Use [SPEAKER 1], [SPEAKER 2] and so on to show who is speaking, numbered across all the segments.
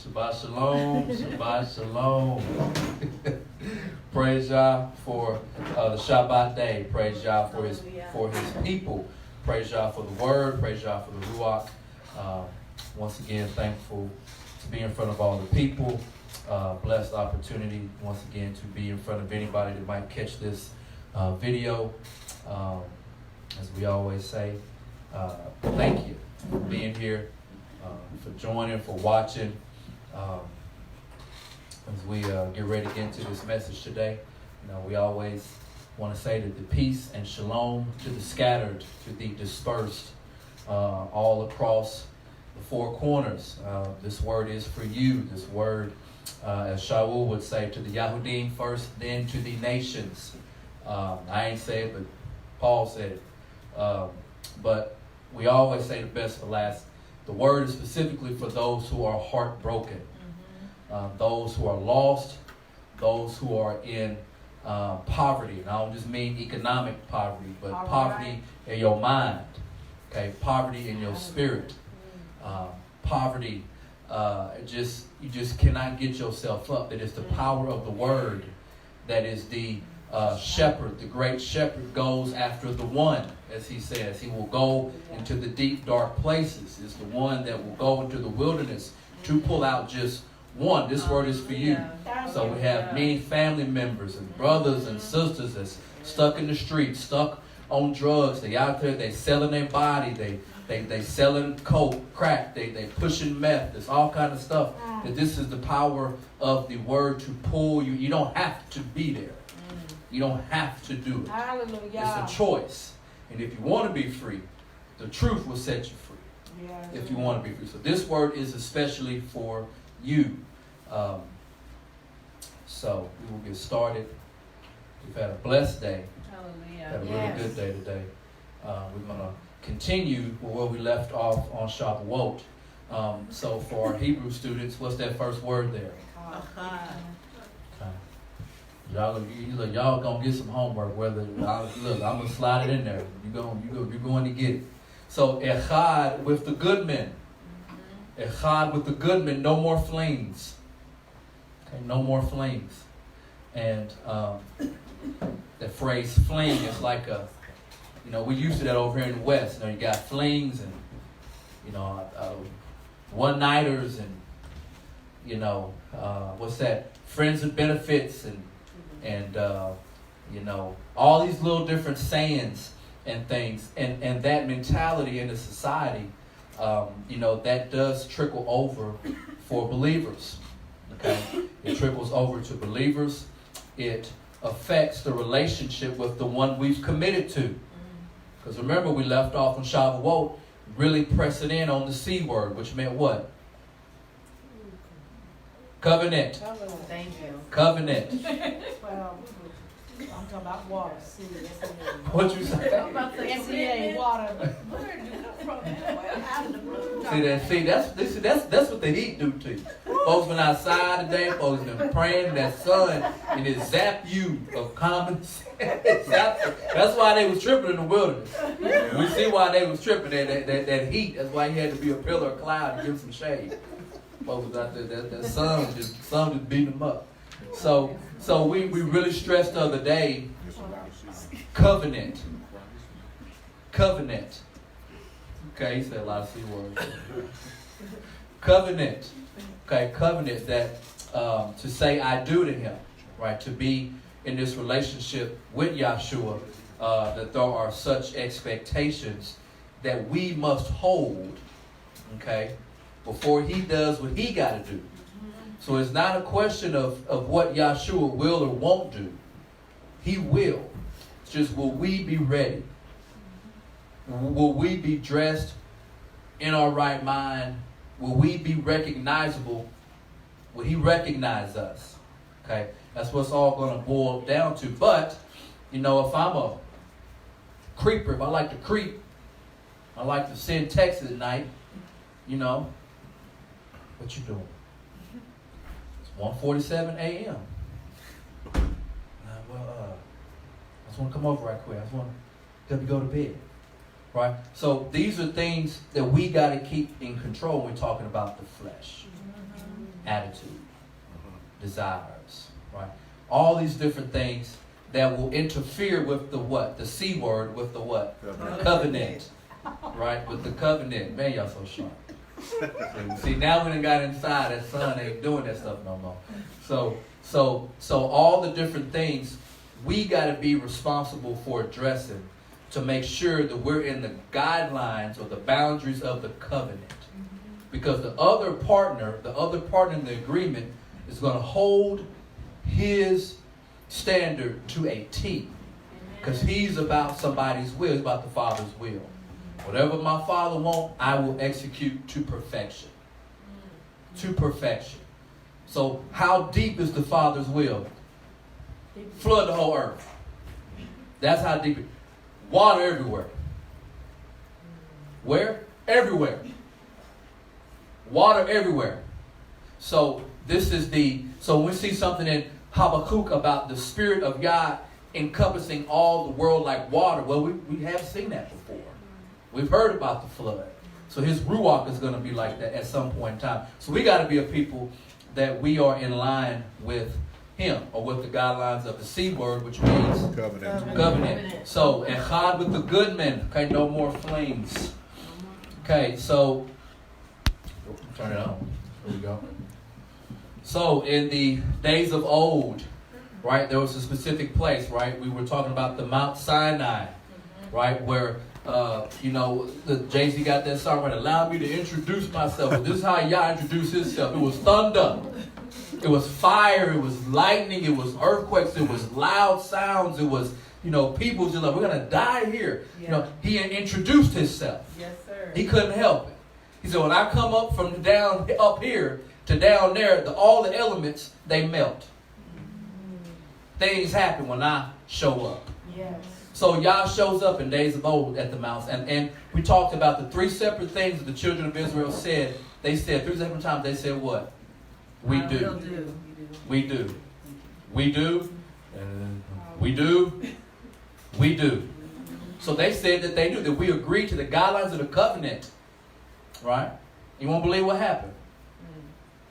[SPEAKER 1] Shabbat shalom. Shabbat shalom. Praise Yah for the Shabbat day. Praise Yah for his people. Praise Yah for the word. Praise Yah for the Ruach. Once again, thankful to be in front of all the people. Blessed opportunity once again to be in front of anybody that might catch this video. As we always say, thank you for being here, for joining, for watching. As we get ready to get into this message today, we always want to say that the peace and shalom to the scattered, to the dispersed, all across the four corners. This word is for you. This word, as Shaul would say, to the Yahudim first, then to the nations. I ain't say it, but Paul said it. But we always say the best for last. The word is specifically for those who are heartbroken, those who are lost, those who are in poverty. And I don't just mean economic poverty, but poverty in your mind, okay? Poverty in your spirit, poverty. You just cannot get yourself up. It is the power of the word that is the shepherd. The great shepherd goes after the one, as he says. He will go into the deep, dark places. It's the one that will go into the wilderness to pull out just one. This word is for you. So we have many family members and brothers and sisters that's stuck in the streets, stuck on drugs. They out there, they selling their body. They selling coke, crack. They pushing meth. There's all kind of stuff. That this is the power of the word to pull you. You don't have to be there. You don't have to do it.
[SPEAKER 2] Hallelujah.
[SPEAKER 1] It's a choice. And if you want to be free, the truth will set you free.
[SPEAKER 2] Yes.
[SPEAKER 1] If you want to be free. So this word is especially for you. So we will get started. We've had a blessed day.
[SPEAKER 2] Hallelujah.
[SPEAKER 1] Had a really good day today. We're going to continue where we left off on Shavuot. So for our Hebrew students, what's that first word there? Okay. Y'all gonna get some homework. Whether I'm gonna slide it in there. You're going to get it. So Echad with the Goodman. Echad with the Goodman. No more Flings. Okay, no more Flings. And the phrase fling is like a, we used to that over here in the West. You got flings and one-nighters and what's that? Friends with benefits and all these little different sayings and things, and that mentality in the society, that does trickle over for believers. Okay, it trickles over to believers. It affects the relationship with the one we've committed to. Because remember, we left off on Shavuot, really pressing in on the C word, which meant what? Covenant.
[SPEAKER 2] Thank you.
[SPEAKER 1] Covenant.
[SPEAKER 2] Well, I'm talking about water.
[SPEAKER 1] What you say?
[SPEAKER 2] I'm about to say SCA, water. Where did you come from?
[SPEAKER 1] See, that's what the heat do to you. Folks been outside today, folks been praying in that sun, and it zapped you of common sense. That's why they was tripping in the wilderness. We see why they was tripping, that heat. That's why he had to be a pillar of cloud to give some shade. Folks was out there, that sun just beating them up. So we really stressed the other day, covenant. Covenant. Okay, he said a lot of C words. Covenant. Okay, covenant, that to say I do to him, right? To be in this relationship with Yahshua, that there are such expectations that we must hold, okay, before he does what he got to do. So it's not a question of what Yahshua will or won't do. He will. It's just, will we be ready? Will we be dressed in our right mind? Will we be recognizable? Will he recognize us? Okay, that's what's all going to boil down to. But, if I'm a creeper, if I like to creep, I like to send texts at night, what you doing? It's 1:47 a.m. I just want to come over right quick. I just want to help you go to bed. Right? So these are things that we got to keep in control when we're talking about the flesh. attitude, desires, right? All these different things that will interfere with the what? The C word with the what? Covenant. Right? With the covenant. Man, y'all so sharp. See, now we done got inside, that son ain't doing that stuff no more. So all the different things we got to be responsible for addressing to make sure that we're in the guidelines or the boundaries of the covenant. Because the other partner in the agreement is going to hold his standard to a T. Because he's about somebody's will. He's about the Father's will. Whatever my Father wants, I will execute to perfection. To perfection. So how deep is the Father's will? Flood the whole earth. That's how deep it is. Water everywhere. Where? Everywhere. Water everywhere. So so when we see something in Habakkuk about the Spirit of God encompassing all the world like water, well, we have seen that before. We've heard about the flood. So his ruach is going to be like that at some point in time. So we got to be a people that we are in line with him, or with the guidelines of the C word, which means covenant. So, echad with the Goodman. Okay, no more Flings. Okay, so, turn it on. Here we go. So, in the days of old, right, there was a specific place, right? We were talking about the Mount Sinai, right, where the Jay-Z got that song, right? Allow me to introduce myself. Well, this is how Yah introduced himself. It was thunder. It was fire. It was lightning. It was earthquakes. It was loud sounds. It was, people just like, we're going to die here. Yeah. He introduced himself. Yes, sir. He couldn't help it. He said, when I come up from down up here to down there, all the elements, they melt. Things happen when I show up. Yes. So Yah shows up in days of old at the mounts. And we talked about the three separate things that the children of Israel said. They said 3 separate times, they said what? We do. We do. We do. We do. We do. So they said that they knew that we agreed to the guidelines of the covenant. Right? You won't believe what happened.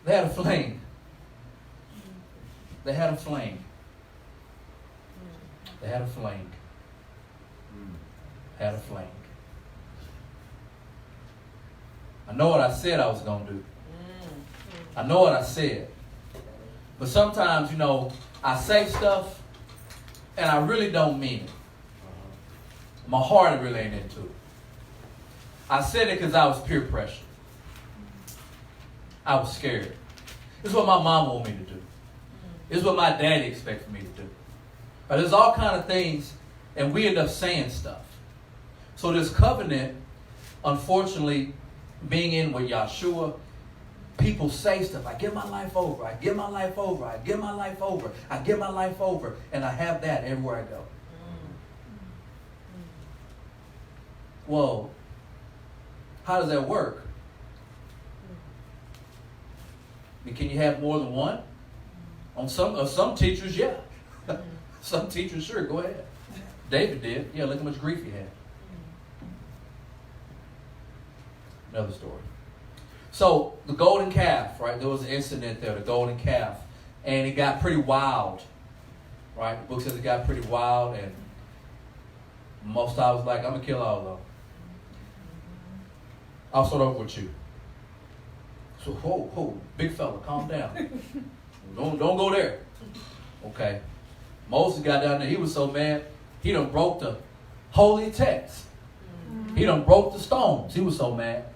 [SPEAKER 1] They had a flame. They had a flame. They had a flame. Had a flame. I know what I said I was going to do. I know what I said. But sometimes, I say stuff and I really don't mean it. My heart really ain't into it. I said it because I was peer pressure. I was scared. This is what my mom wanted me to do. This is what my daddy expects me to do. But there's all kind of things, and we end up saying stuff. So this covenant, unfortunately, being in with Yahshua, people say stuff. I give my life over. I give my life over. I give my life over. I give my life over. And I have that everywhere I go. Well, how does that work? I mean, can you have more than one? On some teachers, yeah. Some teachers, sure, go ahead. David did. Yeah, look how much grief he had. Another story. So, the golden calf, right? There was an incident there, the golden calf. And it got pretty wild. Right? The book says it got pretty wild. And most I was like, I'm going to kill all of them. I'll start over with you. So, whoa, big fella, calm down. Don't go there. Okay. Moses got down there. He was so mad, he done broke the holy text. He done broke the stones. He was so mad.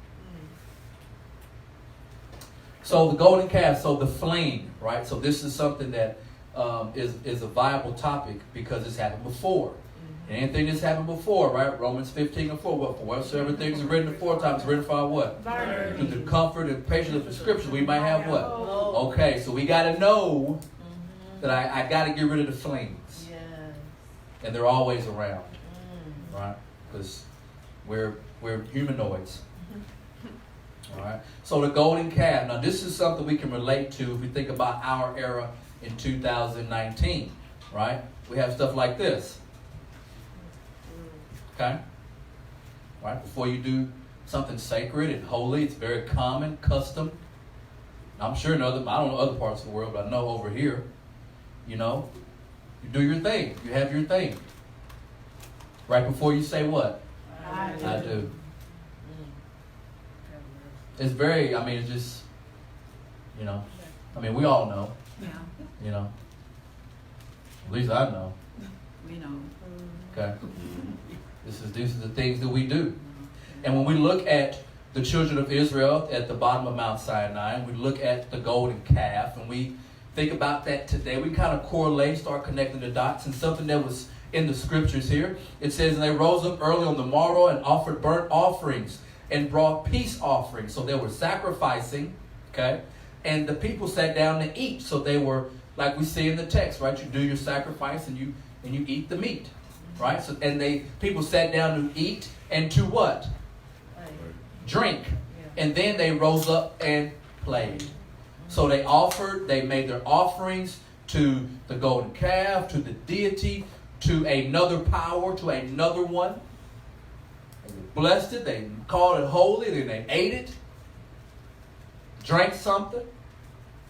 [SPEAKER 1] So the golden calf, so the flame, right? So this is something that is a viable topic because it's happened before. And anything that's happened before, right? Romans 15:4. What? For whatsoever things are written aforetimes, written for our what? Through the comfort and patience of the scriptures, we might have what? Okay, so we got to know that I got to get rid of the flings. Yes. And they're always around, right? Because we're humanoids. All right. So the golden calf. Now this is something we can relate to if we think about our era in 2019, right? We have stuff like this. Okay? Right? Before you do something sacred and holy, it's very common, custom. I'm sure in other, I don't know other parts of the world, but I know over here, you know, you do your thing. You have your thing. Right before you say what? I do. It's very, I mean, it's just, you know, I mean, we all know.
[SPEAKER 2] Yeah.
[SPEAKER 1] You know. At least I know.
[SPEAKER 2] We know.
[SPEAKER 1] Okay. These are the things that we do. And when we look at the children of Israel at the bottom of Mount Sinai, and we look at the golden calf, and we think about that today, we kind of correlate, start connecting the dots, and something that was in the scriptures here. It says, and they rose up early on the morrow and offered burnt offerings and brought peace offerings. So they were sacrificing, okay? And the people sat down to eat. So they were, like we see in the text, right? You do your sacrifice and you eat the meat, right? So people sat down to eat and to what? Drink. And then they rose up and played. So they made their offerings to the golden calf, to the deity, to another power, to another one. They blessed it, they called it holy, then they ate it, drank something,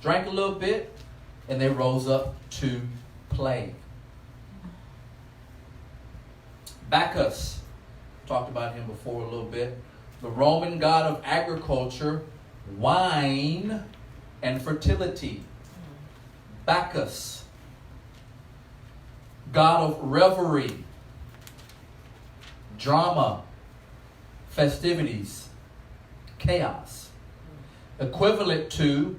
[SPEAKER 1] drank a little bit, and they rose up to play. Bacchus, talked about him before a little bit. The Roman god of agriculture, wine, and fertility. Bacchus, god of revelry, drama, festivities, chaos. Equivalent to,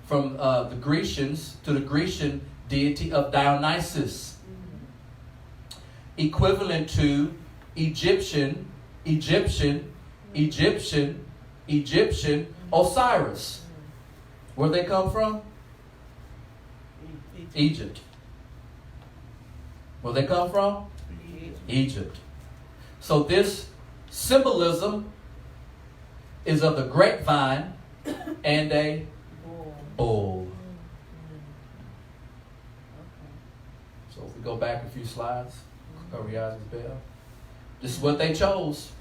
[SPEAKER 1] from the Grecians, to the Grecian deity of Dionysus. Equivalent to Egyptian Osiris. Where they come from? Egypt. Where they come from? Egypt. So this symbolism is of the grapevine and a bull. So if we go back a few slides, cover your eyes, Bell. This is what they chose.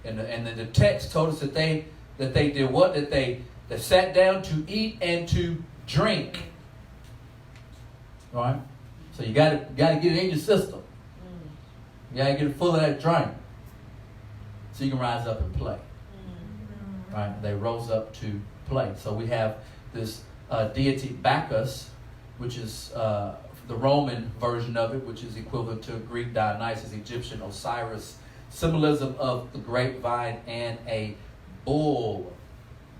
[SPEAKER 1] And the text told us that they did what? That they sat down to eat and to drink. All right? So you gotta get it in your system. You gotta get it full of that drink. So you can rise up and play. Right? They rose up to play. So we have this deity Bacchus, which is the Roman version of it, which is equivalent to Greek Dionysus, Egyptian Osiris, symbolism of the grapevine and a bull.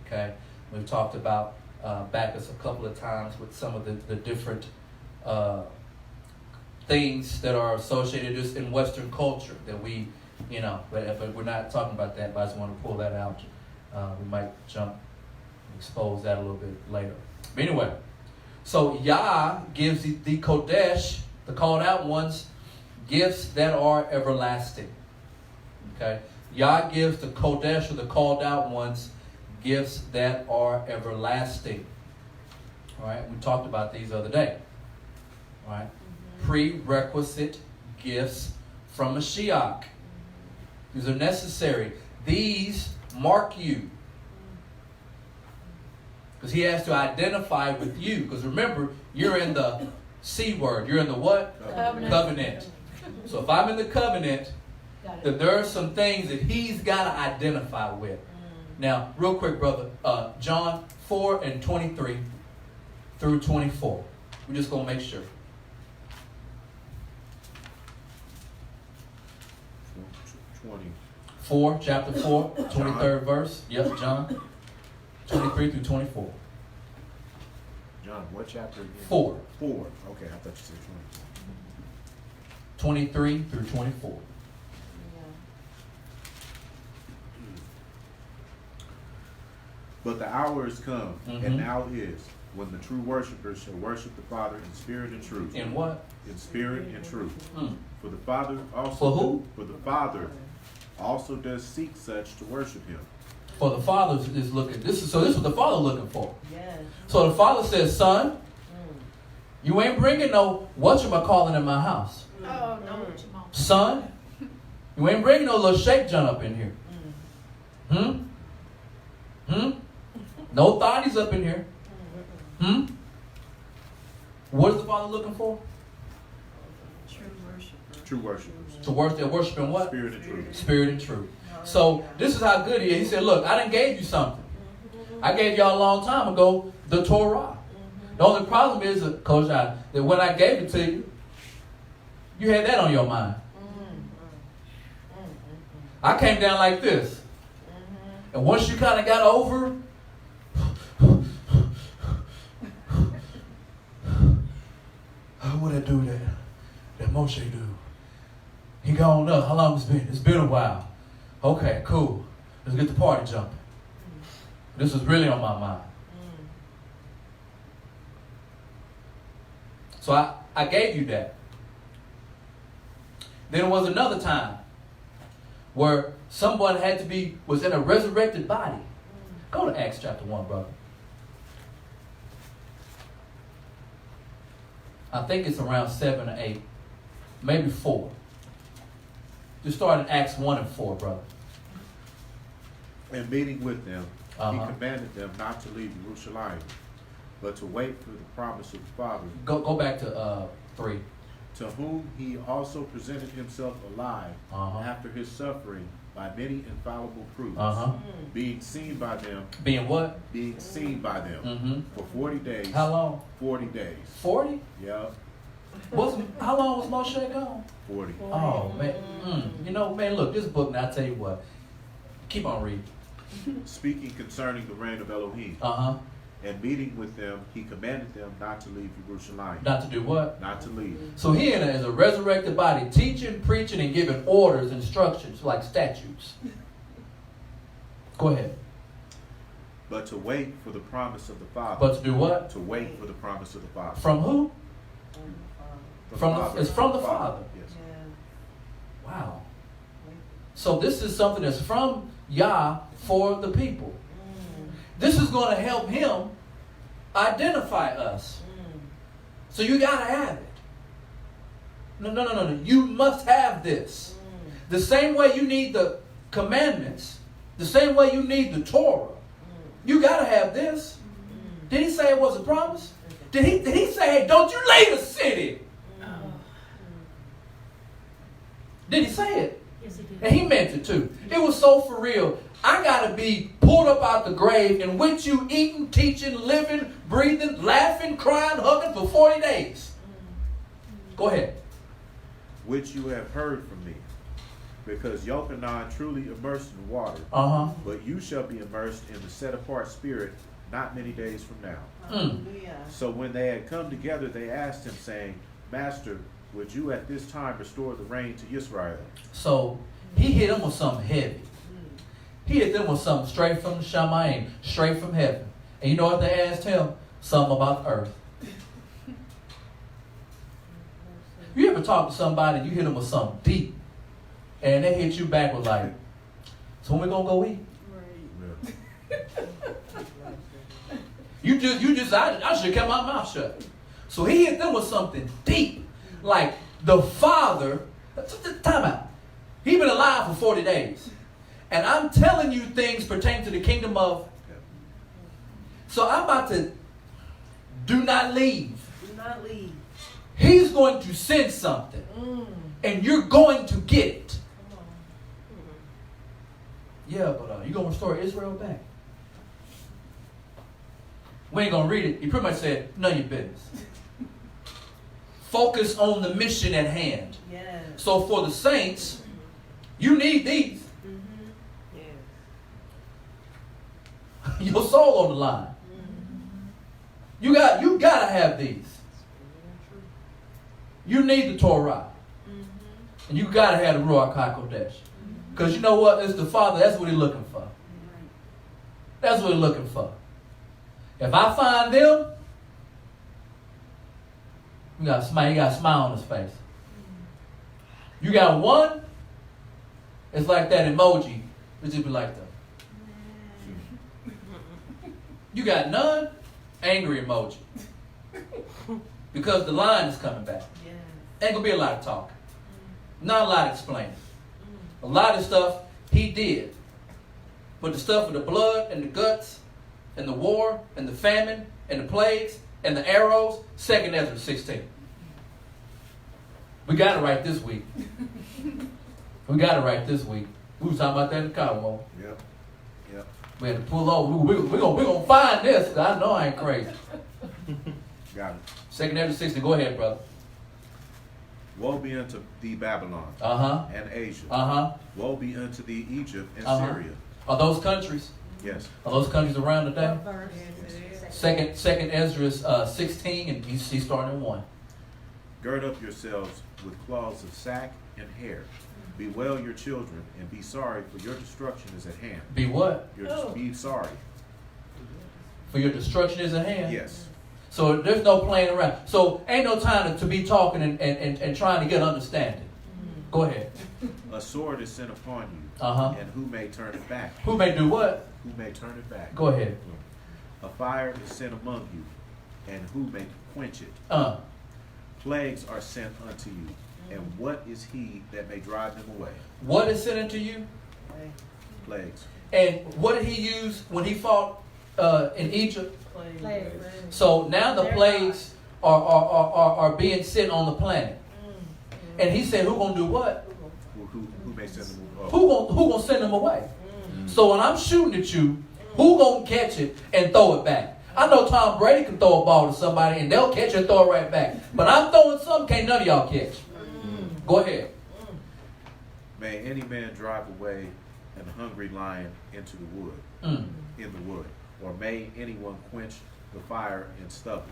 [SPEAKER 1] Okay, we've talked about Bacchus a couple of times with some of the different things that are associated just in Western culture that we, but we're not talking about that, but I just want to pull that out. We might expose that a little bit later. But anyway, so Yah gives the Kodesh, the called out ones, gifts that are everlasting. Okay? Yah gives the Kodesh, or the called out ones, gifts that are everlasting. All right? We talked about these the other day. All right? Prerequisite gifts from Mashiach. These are necessary. These mark you. Because he has to identify with you. Because remember, you're in the C word. You're in the what? Covenant. So if I'm in the covenant, then there are some things that he's got to identify with. Now, real quick, brother. John 4 and 23 through 24. We're just going to make sure. 4, chapter 4, 23rd verse. Yep, John. 23 through 24.
[SPEAKER 3] John, what chapter again?
[SPEAKER 1] 4.
[SPEAKER 3] 4. Okay, I thought you said
[SPEAKER 1] 23 through 24.
[SPEAKER 3] But the hour is come, and now is, when the true worshipers shall worship the Father in spirit and truth.
[SPEAKER 1] In what?
[SPEAKER 3] In spirit and truth.
[SPEAKER 1] Mm.
[SPEAKER 3] For the Father also.
[SPEAKER 1] For who?
[SPEAKER 3] For the Father also does seek such to worship him.
[SPEAKER 1] For the Father is looking. This is what the Father looking for.
[SPEAKER 2] Yes.
[SPEAKER 1] So the Father says, son, you ain't bringing no whatchamacallit in my house.
[SPEAKER 2] Oh, no.
[SPEAKER 1] Son, you ain't bringing no little shake John up in here. No thotties up in here. What is the Father looking for?
[SPEAKER 2] True worshipers.
[SPEAKER 3] True worshipers.
[SPEAKER 1] To worship, they're worshiping what?
[SPEAKER 3] Spirit and truth.
[SPEAKER 1] Spirit and truth. So this is how good he is. He said, look, I done gave you something. I gave y'all a long time ago the Torah. The only problem is, Coach, that when I gave it to you, you had that on your mind. I came down like this. And once you kind of got over, what did I do that Moshe do? He gone up. How long it's been? It's been a while. Okay, cool. Let's get the party jumping. This was really on my mind. So I gave you that. Then there was another time where someone was in a resurrected body. Go to Acts chapter 1, brother. I think it's around 7 or 8, maybe 4. Just start in Acts 1 and 4, brother.
[SPEAKER 3] And meeting with them,
[SPEAKER 1] Uh-huh.
[SPEAKER 3] he commanded them not to leave Jerusalem, but to wait for the promise of the Father,
[SPEAKER 1] Go back to 3.
[SPEAKER 3] to whom he also presented himself alive
[SPEAKER 1] Uh-huh.
[SPEAKER 3] after his suffering by many infallible proofs,
[SPEAKER 1] Uh-huh.
[SPEAKER 3] being seen by them,
[SPEAKER 1] Being what?
[SPEAKER 3] being seen by them
[SPEAKER 1] Mm-hmm.
[SPEAKER 3] for 40 days.
[SPEAKER 1] How long?
[SPEAKER 3] 40 days.
[SPEAKER 1] 40?
[SPEAKER 3] Yeah,
[SPEAKER 1] How long was Moshe gone?
[SPEAKER 3] 40.
[SPEAKER 1] Oh, man. You know, man, look, this book, now I tell you what. Keep on reading.
[SPEAKER 3] Speaking concerning the reign of Elohim,
[SPEAKER 1] Uh-huh.
[SPEAKER 3] and meeting with them, he commanded them not to leave Jerusalem.
[SPEAKER 1] Not to do what?
[SPEAKER 3] Not to leave.
[SPEAKER 1] So he is a resurrected body, teaching, preaching, and giving orders, instructions, like statutes. Go ahead.
[SPEAKER 3] But to wait for the promise of the Father.
[SPEAKER 1] But to do what?
[SPEAKER 3] To wait for the promise of the Father.
[SPEAKER 1] From who? It's from the Father.
[SPEAKER 3] Yes.
[SPEAKER 1] Wow. So this is something that's from Yah for the people. This is going to help him identify us. So you got to have it. No. You must have this. The same way you need the commandments, the same way you need the Torah, you got to have this. Did he say it was a promise? Did he say, hey, don't you leave the city? Did he say it?
[SPEAKER 2] Yes, he did.
[SPEAKER 1] And he meant it too. It was so for real. I got to be pulled up out the grave in which you eating, teaching, living, breathing, laughing, crying, hugging for 40 days. Go ahead.
[SPEAKER 3] Which you have heard from me. Because Yochanan truly immersed in water,
[SPEAKER 1] Uh-huh.
[SPEAKER 3] but you shall be immersed in the set-apart Spirit not many days from now.
[SPEAKER 2] Hallelujah.
[SPEAKER 3] So when they had come together, they asked him, saying, Master, would you at this time restore the rain to Israel?
[SPEAKER 1] So he hit them with something heavy. He hit them with something straight from the Shamayim, straight from heaven. And you know what they asked him? Something about the earth. You ever talk to somebody and you hit them with something deep, and they hit you back with like, so when we gonna go eat?
[SPEAKER 3] Yeah.
[SPEAKER 1] I should have kept my mouth shut. So he hit them with something deep, like the Father. Time out. He been alive for 40 days, and I'm telling you things pertaining to the kingdom of. So I'm about to. Do not leave.
[SPEAKER 2] Do not leave.
[SPEAKER 1] He's going to send something, and you're going to get it.
[SPEAKER 2] Come on.
[SPEAKER 1] Yeah, but you're going to restore Israel back. We ain't going to read it. He pretty much said, none of your business. Focus on the mission at hand.
[SPEAKER 2] Yes.
[SPEAKER 1] So for the saints, you need these.
[SPEAKER 2] Yes.
[SPEAKER 1] Your soul on the line. You got to have these. You need the Torah. And you got to have the Ruach HaKodesh. Because you know what? It's the Father. That's what he's looking for. That's what he's looking for. If I find them, you got a smile on his face. You got one, it's like that emoji. It just be like that. You got none, angry emoji. Because the line is coming back.
[SPEAKER 2] Yes.
[SPEAKER 1] Ain't gonna be a lot of talking. Not a lot of explaining. A lot of stuff he did. But the stuff with the blood and the guts, and the war and the famine and the plagues and the arrows. 2nd Ezra 16. We got it right this week. We got it right this week. We were talking about that in the car, Mo.
[SPEAKER 3] Yep. Yep.
[SPEAKER 1] We had to pull over. We're gonna find this. 'Cause I know I ain't crazy.
[SPEAKER 3] Got it.
[SPEAKER 1] 2nd Ezra 16. Go ahead, brother.
[SPEAKER 3] Woe be unto thee, Babylon, and Asia. Woe be unto thee, Egypt and Syria.
[SPEAKER 1] Are those countries?
[SPEAKER 3] Yes.
[SPEAKER 1] Are those countries around today? Second Ezra 16, and he's starting at 1.
[SPEAKER 3] Gird up yourselves with cloths of sack and hair. Bewail your children, and be sorry, for your destruction is at hand.
[SPEAKER 1] Be what?
[SPEAKER 3] Be sorry.
[SPEAKER 1] For your destruction is at hand?
[SPEAKER 3] Yes.
[SPEAKER 1] So there's no playing around. So ain't no time to be talking and trying to get understanding. Go ahead.
[SPEAKER 3] A sword is sent upon you, and who may turn it back?
[SPEAKER 1] Who may do what?
[SPEAKER 3] Who may turn it back?
[SPEAKER 1] Go ahead.
[SPEAKER 3] A fire is sent among you, and who may quench it? Plagues are sent unto you, and what is he that may drive them away?
[SPEAKER 1] What is sent unto you?
[SPEAKER 3] Plagues.
[SPEAKER 1] And what did he use when he fought in Egypt?
[SPEAKER 2] Plagues.
[SPEAKER 1] So now the plagues are being sent on the planet. And he said, who gonna do what?
[SPEAKER 3] Who may send them away?
[SPEAKER 1] Who gonna send them away? So when I'm shooting at you, who gonna catch it and throw it back? I know Tom Brady can throw a ball to somebody and they'll catch it and throw it right back. But I'm throwing something can't none of y'all catch. Go ahead.
[SPEAKER 3] May any man drive away an hungry lion into the wood, in the wood, or may anyone quench the fire in stubble,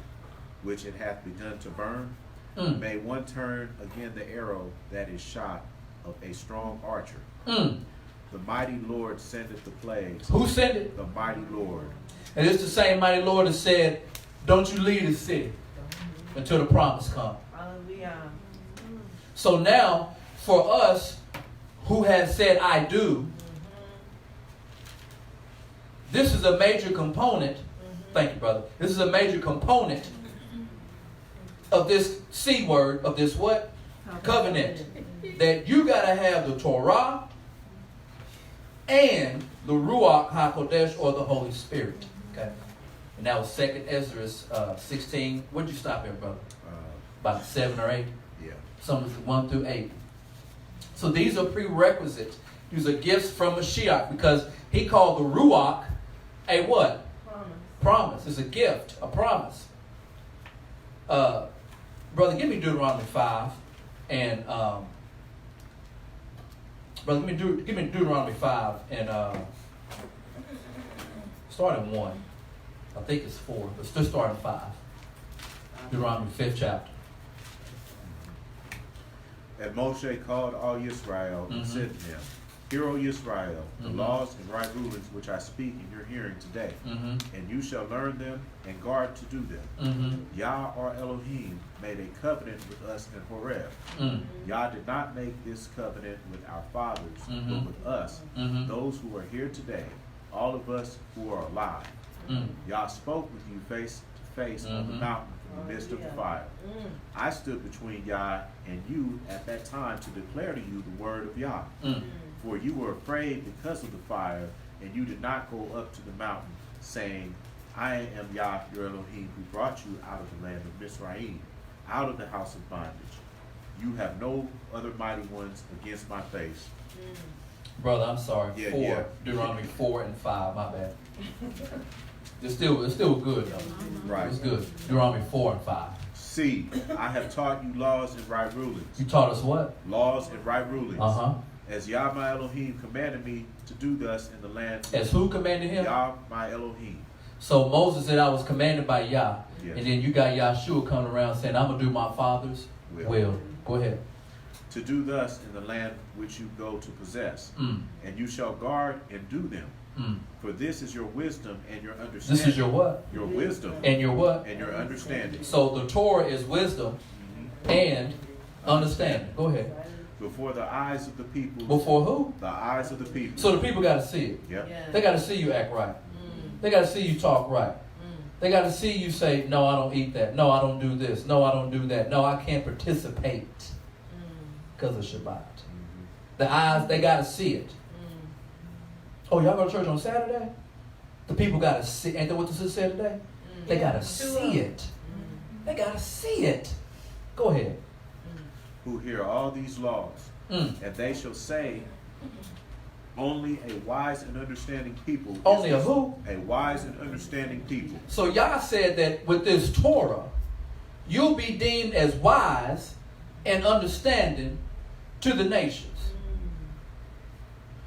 [SPEAKER 3] which it hath begun to burn? May one turn again the arrow that is shot of a strong archer. The mighty Lord sendeth the plagues.
[SPEAKER 1] Who sent it?
[SPEAKER 3] The mighty Lord.
[SPEAKER 1] And it's the same mighty Lord that said, don't you leave the city until the promise comes.
[SPEAKER 2] Hallelujah.
[SPEAKER 1] So now, for us who has said, I do, this is a major component. Thank you, brother. This is a major component of this C word, of this what? Covenant. That you got to have the Torah and the Ruach HaKodesh, or the Holy Spirit. Okay. And that was 2nd Ezra 16. Where'd you stop here, brother? About 7 or 8?
[SPEAKER 3] Yeah.
[SPEAKER 1] Some 1 through 8. So these are prerequisites. These are gifts from Mashiach, because he called the Ruach a what? Promise. It's a gift, a promise. Brother, give me Deuteronomy 5. And brother, give me Deuteronomy 5 and start in 1. I think it's 4. Let's just start in 5. Deuteronomy 5th chapter.
[SPEAKER 3] And Moshe called all Israel and said to them, Hear, O Israel, the laws and right rulings which I speak in your hearing today, and you shall learn them and guard to do them. Yah our Elohim made a covenant with us in Horeb. Yah did not make this covenant with our fathers, but with us, those who are here today, all of us who are alive. Yah spoke with you face to face on the mountain in the midst of the fire. I stood between Yah and you at that time to declare to you the word of Yah. For you were afraid because of the fire, and you did not go up to the mountain, saying, I am Yah your Elohim, who brought you out of the land of Mizraim, out of the house of bondage. You have no other mighty ones against my face.
[SPEAKER 1] Brother, I'm sorry.
[SPEAKER 3] Yeah,
[SPEAKER 1] 4.
[SPEAKER 3] yeah.
[SPEAKER 1] Deuteronomy 4 and 5. My bad. It's still good though.
[SPEAKER 3] Right.
[SPEAKER 1] It's good. Deuteronomy 4 and 5.
[SPEAKER 3] See, I have taught you laws and right rulings.
[SPEAKER 1] You taught us what?
[SPEAKER 3] Laws and right rulings.
[SPEAKER 1] As
[SPEAKER 3] Yah my Elohim commanded me to do thus in the land.
[SPEAKER 1] As who commanded him?
[SPEAKER 3] Yah my Elohim.
[SPEAKER 1] So Moses said, I was commanded by Yah.
[SPEAKER 3] Yes.
[SPEAKER 1] And then you got Yahshua coming around saying, I'm going to do my father's will. Go ahead.
[SPEAKER 3] To do thus in the land which you go to possess. And you shall guard and do them. For this is your wisdom and your understanding.
[SPEAKER 1] This is your what?
[SPEAKER 3] Your wisdom.
[SPEAKER 1] And your what?
[SPEAKER 3] And your understanding.
[SPEAKER 1] So the Torah is wisdom and understanding. Go ahead.
[SPEAKER 3] Before the eyes of the people.
[SPEAKER 1] Before who?
[SPEAKER 3] The eyes of the people.
[SPEAKER 1] So the people got to see it.
[SPEAKER 3] Yep.
[SPEAKER 1] They got to see you act right. They got to see you talk right. They got to see you say, no, I don't eat that. No, I don't do this. No, I don't do that. No, I can't participate because of Shabbat. The eyes, they got to see it. Oh, y'all go to church on Saturday? The people got to see. Ain't that what the sister said today? They got to see it. They got to see it. Go ahead.
[SPEAKER 3] Who hear all these laws, and they shall say, only a wise and understanding people.
[SPEAKER 1] Only a who?
[SPEAKER 3] A wise and understanding people.
[SPEAKER 1] So Yah said that with this Torah, you'll be deemed as wise and understanding to the nations.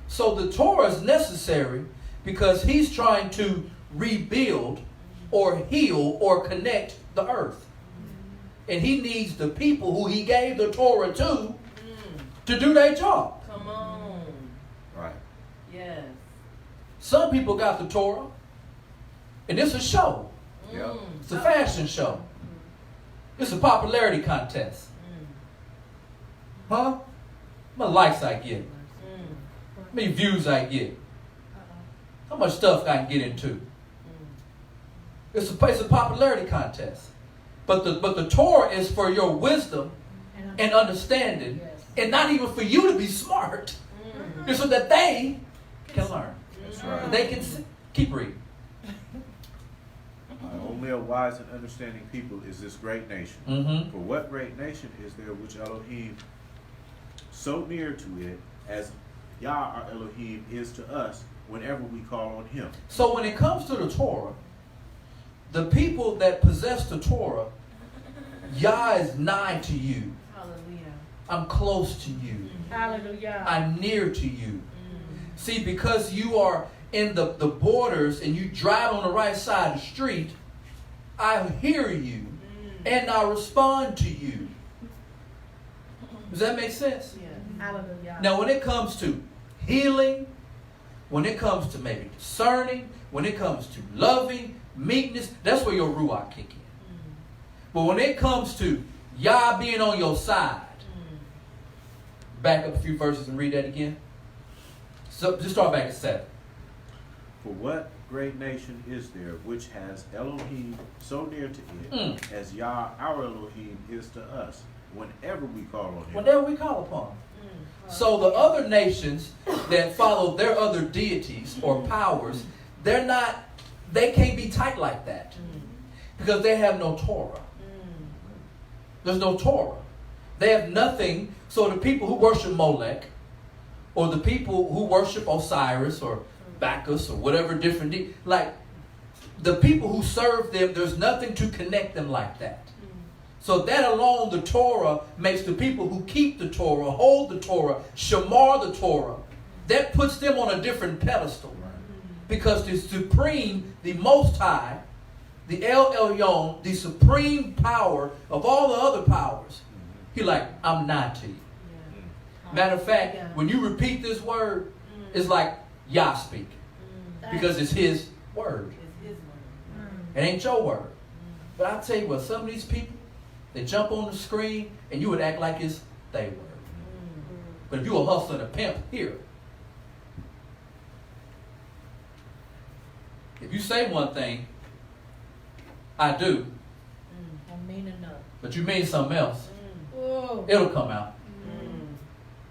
[SPEAKER 1] So the Torah is necessary because he's trying to rebuild or heal or connect the earth. And he needs the people who he gave the Torah to do their job.
[SPEAKER 2] Come on.
[SPEAKER 3] Right.
[SPEAKER 2] Yes.
[SPEAKER 1] Some people got the Torah, and it's a show.
[SPEAKER 3] Yeah.
[SPEAKER 1] It's a fashion show. It's a popularity contest. Huh? How many likes I get? How many views I get? How much stuff I can get into? It's a popularity contest. But the Torah is for your wisdom and understanding, and not even for you to be smart. It's so that they can learn.
[SPEAKER 3] That's right.
[SPEAKER 1] They can keep reading.
[SPEAKER 3] Only a wise and understanding people is this great nation. For what great nation is there which Elohim so near to it as Yah our Elohim is to us whenever we call on him?
[SPEAKER 1] So when it comes to the Torah, the people that possess the Torah, Yah is nigh to you.
[SPEAKER 2] Hallelujah.
[SPEAKER 1] I'm close to you.
[SPEAKER 2] Hallelujah.
[SPEAKER 1] I'm near to you. See, because you are in the borders and you drive on the right side of the street, I hear you and I respond to you. Does that make sense?
[SPEAKER 2] Yeah. Hallelujah.
[SPEAKER 1] Now, when it comes to healing, when it comes to maybe discerning, when it comes to loving, meekness, that's where your Ruach kick in. But when it comes to Yah being on your side, back up a few verses and read that again. So just start back at 7.
[SPEAKER 3] For what great nation is there which has Elohim so near to it as Yah our Elohim is to us whenever we call on him?
[SPEAKER 1] Whenever we call upon him. So the other nations that follow their other deities or powers, they can't be tight like that. Because they have no Torah. There's no Torah. They have nothing. So the people who worship Molech, or the people who worship Osiris or Bacchus or whatever different, like the people who serve them, there's nothing to connect them like that. So that alone, the Torah makes the people who keep the Torah, hold the Torah, shamar the Torah, that puts them on a different pedestal. Because the supreme, the most high, the El Elyon, the supreme power of all the other powers, he like, I'm not to you. Matter of fact, when you repeat this word, it's like Yah speaking. Because it's his word. It ain't your word. But I tell you what, some of these people, they jump on the screen and you would act like it's their word. But if you a hustler and a pimp, here. If you say one thing, I do.
[SPEAKER 2] I mean enough.
[SPEAKER 1] But you mean something else. It'll come out.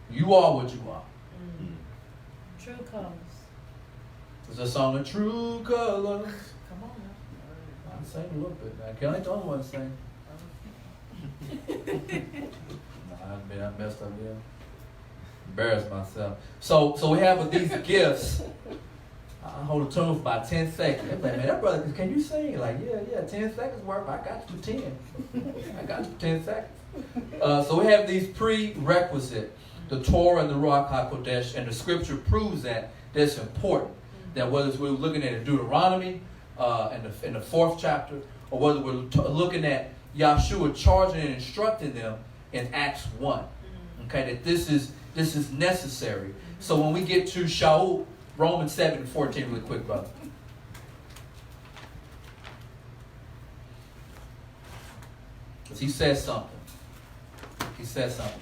[SPEAKER 1] You are what you are.
[SPEAKER 2] True colors.
[SPEAKER 1] There's a song of True Colors.
[SPEAKER 2] Come on now.
[SPEAKER 1] I'm saying a little bit now. Can I the only one to sing? I messed up here. Embarrassed myself. So we have these gifts. I hold a tune for about 10 seconds. They're like, man, that brother, can you sing? Like, yeah, 10 seconds work. I got you for 10. I got you for 10 seconds. So we have these prerequisite, the Torah and the Ruach HaKodesh, and the scripture proves that that's important. That whether we're looking at Deuteronomy in the 4th chapter, or whether we're looking at Yahshua charging and instructing them in Acts 1. Okay, that this is necessary. So when we get to Shaul, Romans 7:14, really quick, brother. Because he says something.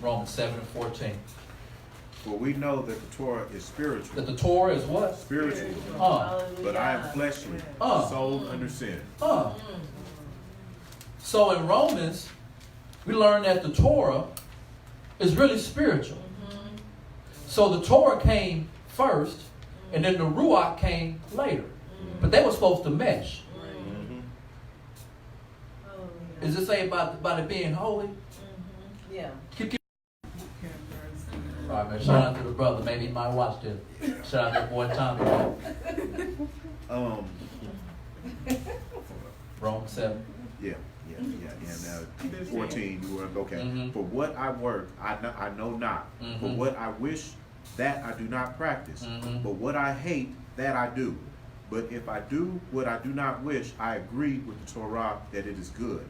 [SPEAKER 1] Romans 7:14.
[SPEAKER 3] For we know that the Torah is spiritual.
[SPEAKER 1] That the Torah is what?
[SPEAKER 3] Spiritual. But I am fleshly, sold under sin.
[SPEAKER 1] So in Romans, we learn that the Torah is really spiritual. So the Torah came first, and then the Ruach came later. But they were supposed to mesh.
[SPEAKER 3] Mm-hmm.
[SPEAKER 1] Is it say about it being holy?
[SPEAKER 2] Yeah.
[SPEAKER 1] Keep. All right, man. Shout out to the brother. Maybe he might watch this. Shout out to that boy Tommy. Rome 7.
[SPEAKER 3] Yeah. Now, 14, you were okay.
[SPEAKER 1] Mm-hmm.
[SPEAKER 3] For what I work, I know not.
[SPEAKER 1] Mm-hmm.
[SPEAKER 3] For what I wish, that I do not practice.
[SPEAKER 1] Mm-hmm.
[SPEAKER 3] But what I hate, that I do. But if I do what I do not wish, I agree with the Torah that it is good.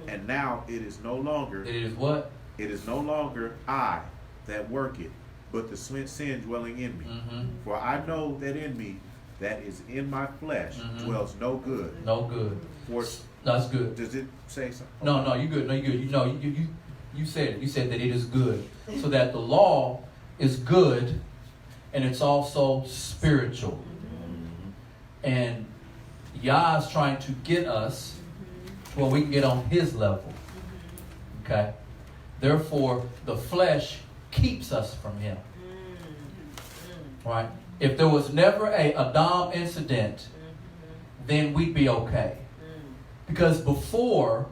[SPEAKER 3] And now it is no longer.
[SPEAKER 1] It is what?
[SPEAKER 3] It is no longer I that work it, but the sin dwelling in me.
[SPEAKER 1] Mm-hmm.
[SPEAKER 3] For I know that in me, that is in my flesh, dwells no good.
[SPEAKER 1] No good.
[SPEAKER 3] For
[SPEAKER 1] No, it's good.
[SPEAKER 3] does it say something?
[SPEAKER 1] No, you good. No, you good. You said it. You said that it is good. So that the law is good, and it's also spiritual. And Yah is trying to get us where we can get on His level. Okay. Therefore, the flesh keeps us from Him. Right? If there was never a Adam incident, then we'd be okay. Because before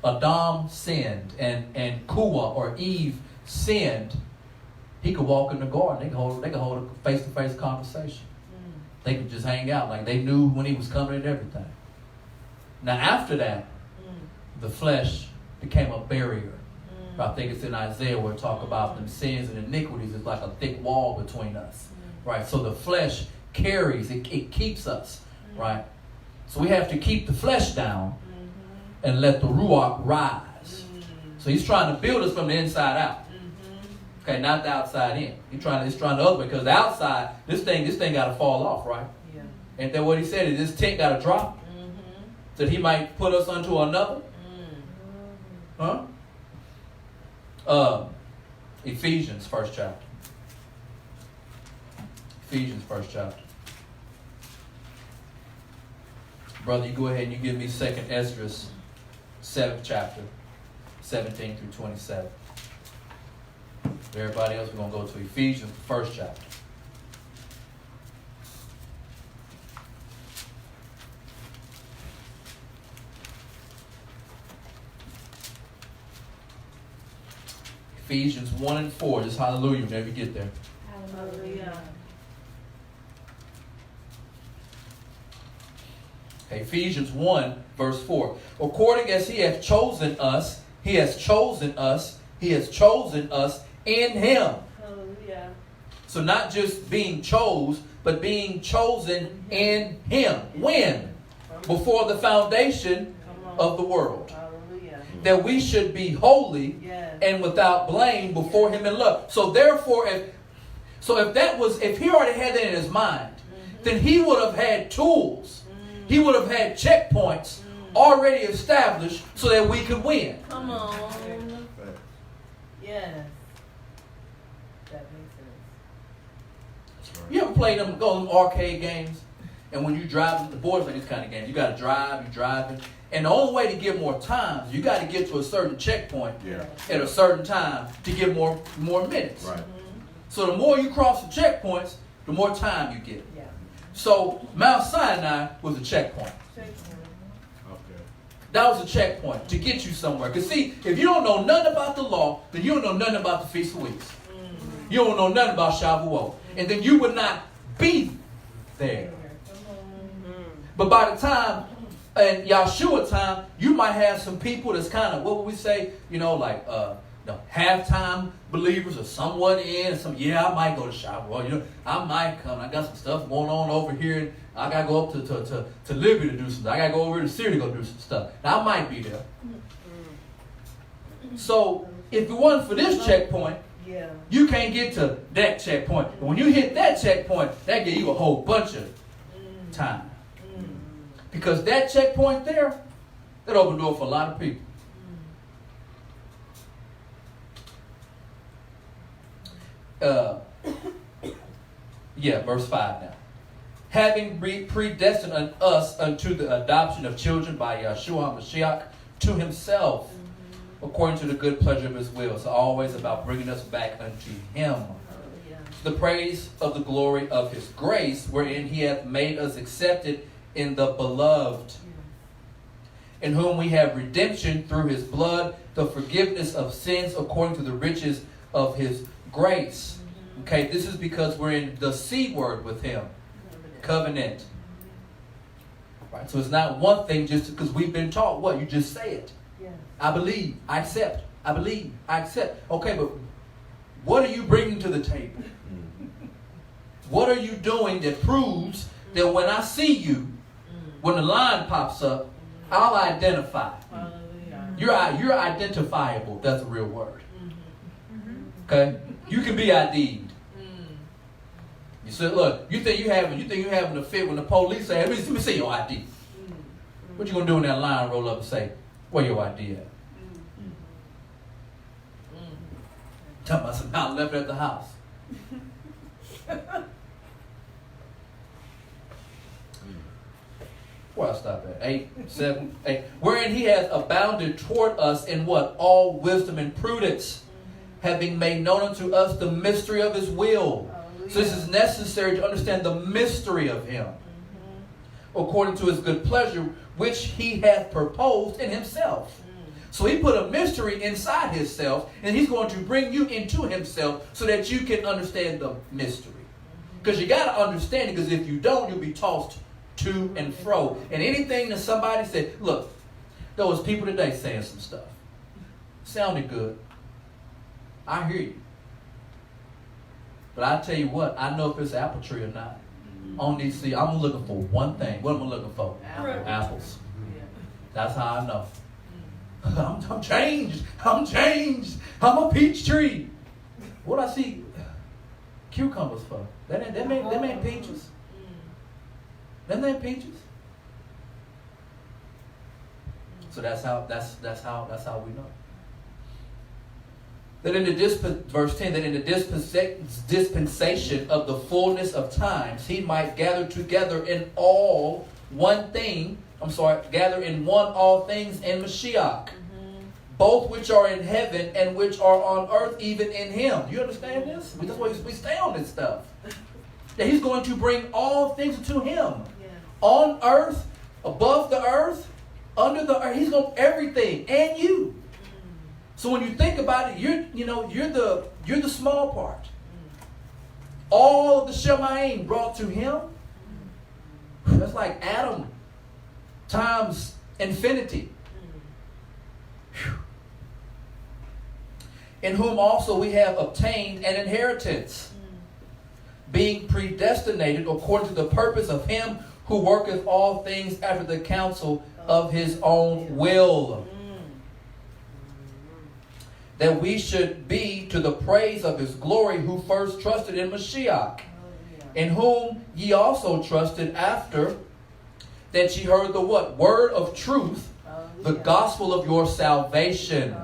[SPEAKER 1] Adam sinned and Kua or Eve sinned, he could walk in the garden. They could hold a face-to-face conversation. They could just hang out like they knew when he was coming and everything. Now after that, the flesh became a barrier. I think it's in Isaiah where it talk about them sins and iniquities is like a thick wall between us. Right? So the flesh carries, it keeps us. Right? So we have to keep the flesh down and let the Ruach rise. So he's trying to build us from the inside out. Okay, not the outside in. He's trying the other way, because the outside, this thing got to fall off, right?
[SPEAKER 2] Yeah.
[SPEAKER 1] Ain't that what he said? Is this tent got to drop? So that he might put us unto another? Huh? Ephesians, first chapter. Ephesians, first chapter. Brother, you go ahead and you give me 2nd Esdras, 7th chapter, 17 through 27. Everybody else, we're going to go to Ephesians, first chapter. Ephesians 1 and 4. Just hallelujah whenever you get there.
[SPEAKER 2] Hallelujah.
[SPEAKER 1] Okay, Ephesians 1, verse 4. According as he hath chosen us, he has chosen us in him.
[SPEAKER 2] Hallelujah.
[SPEAKER 1] So not just being chose, but being chosen in him. When? Before the foundation of the world.
[SPEAKER 2] Hallelujah.
[SPEAKER 1] That we should be holy and without blame before him in love. So therefore, if he already had that in his mind, then he would have had tools. He would have had checkpoints already established so that we could win.
[SPEAKER 2] Come on. Yes. That makes sense.
[SPEAKER 1] You ever played them arcade games? And when you drive, the boys play these kind of games. You got to drive, you're driving. And the only way to get more time is you got to get to a certain checkpoint at a certain time to get more minutes.
[SPEAKER 3] Right.
[SPEAKER 1] So the more you cross the checkpoints, the more time you get.
[SPEAKER 2] Yeah.
[SPEAKER 1] So Mount Sinai was a checkpoint.
[SPEAKER 3] Okay.
[SPEAKER 1] That was a checkpoint to get you somewhere. Because see, if you don't know nothing about the law, then you don't know nothing about the Feast of Weeks. You don't know nothing about Shavuot. And then you would not be there. But by the time, in Yahshua time, you might have some people that's kind of, what would we say, like halftime believers or somewhat in. I might go to Shavuot. I might come. I got some stuff going on over here. I got to go up to Liberty to do something. I got to go over to Syria to go do some stuff. Now, I might be there. So, if it wasn't for this checkpoint, you can't get to that checkpoint. But when you hit that checkpoint, that gives you a whole bunch of time. Because that checkpoint there, that opened the door for a lot of people. Verse 5 now. Having predestined us unto the adoption of children by Yahshua HaMashiach to himself, according to the good pleasure of his will. So always about bringing us back unto him. The praise of the glory of his grace, wherein he hath made us accepted in the beloved, in whom we have redemption through his blood, the forgiveness of sins according to the riches of his grace. Okay, this is because we're in the C word with him. Covenant. Right, so it's not one thing just because we've been taught what? You just say it. I believe, I accept. I believe, I accept. Okay, but what are you bringing to the table? What are you doing that proves that when I see you, when the line pops up, I'll identify. You're identifiable. That's a real word. Okay? You can be ID'd. You said, look, you think you're having a fit when the police say, let me see your ID. What you gonna do in that line? Roll up and say, where your ID at? Tell me something. I left it at the house. Where I stop at? 8, 7, 8. Wherein he has abounded toward us in what? All wisdom and prudence, having made known unto us the mystery of his will. So this is necessary to understand the mystery of him, according to his good pleasure, which he hath proposed in himself. So he put a mystery inside himself, and he's going to bring you into himself so that you can understand the mystery. Because you got to understand it, because if you don't, you'll be tossed to and fro. And anything that somebody said, look, there was people today saying some stuff. Sounded good. I hear you. But I tell you what, I know if it's apple tree or not. On these seeds, I'm looking for one thing. What am I looking for? Apples. That's how I know. I'm changed. I'm changed. I'm a peach tree. What I see cucumbers for? That ain't peaches. Them ain't peaches. So that's how we know. That in the verse 10, that in the dispensation of the fullness of times, he might gather together in gather in one all things in Mashiach, both which are in heaven and which are on earth, even in him. Do you understand this? That's why we stay on this stuff. That he's going to bring all things to him. On earth, above the earth, under the earth. He's going to everything, and you. So when you think about it, you're the small part. All of the Shemayim brought to him. That's like Adam times infinity. In whom also we have obtained an inheritance, being predestinated according to the purpose of him who worketh all things after the counsel of his own will, that we should be to the praise of his glory, who first trusted in Mashiach, in whom ye also trusted after that ye heard the what? Word of truth, the gospel of your salvation,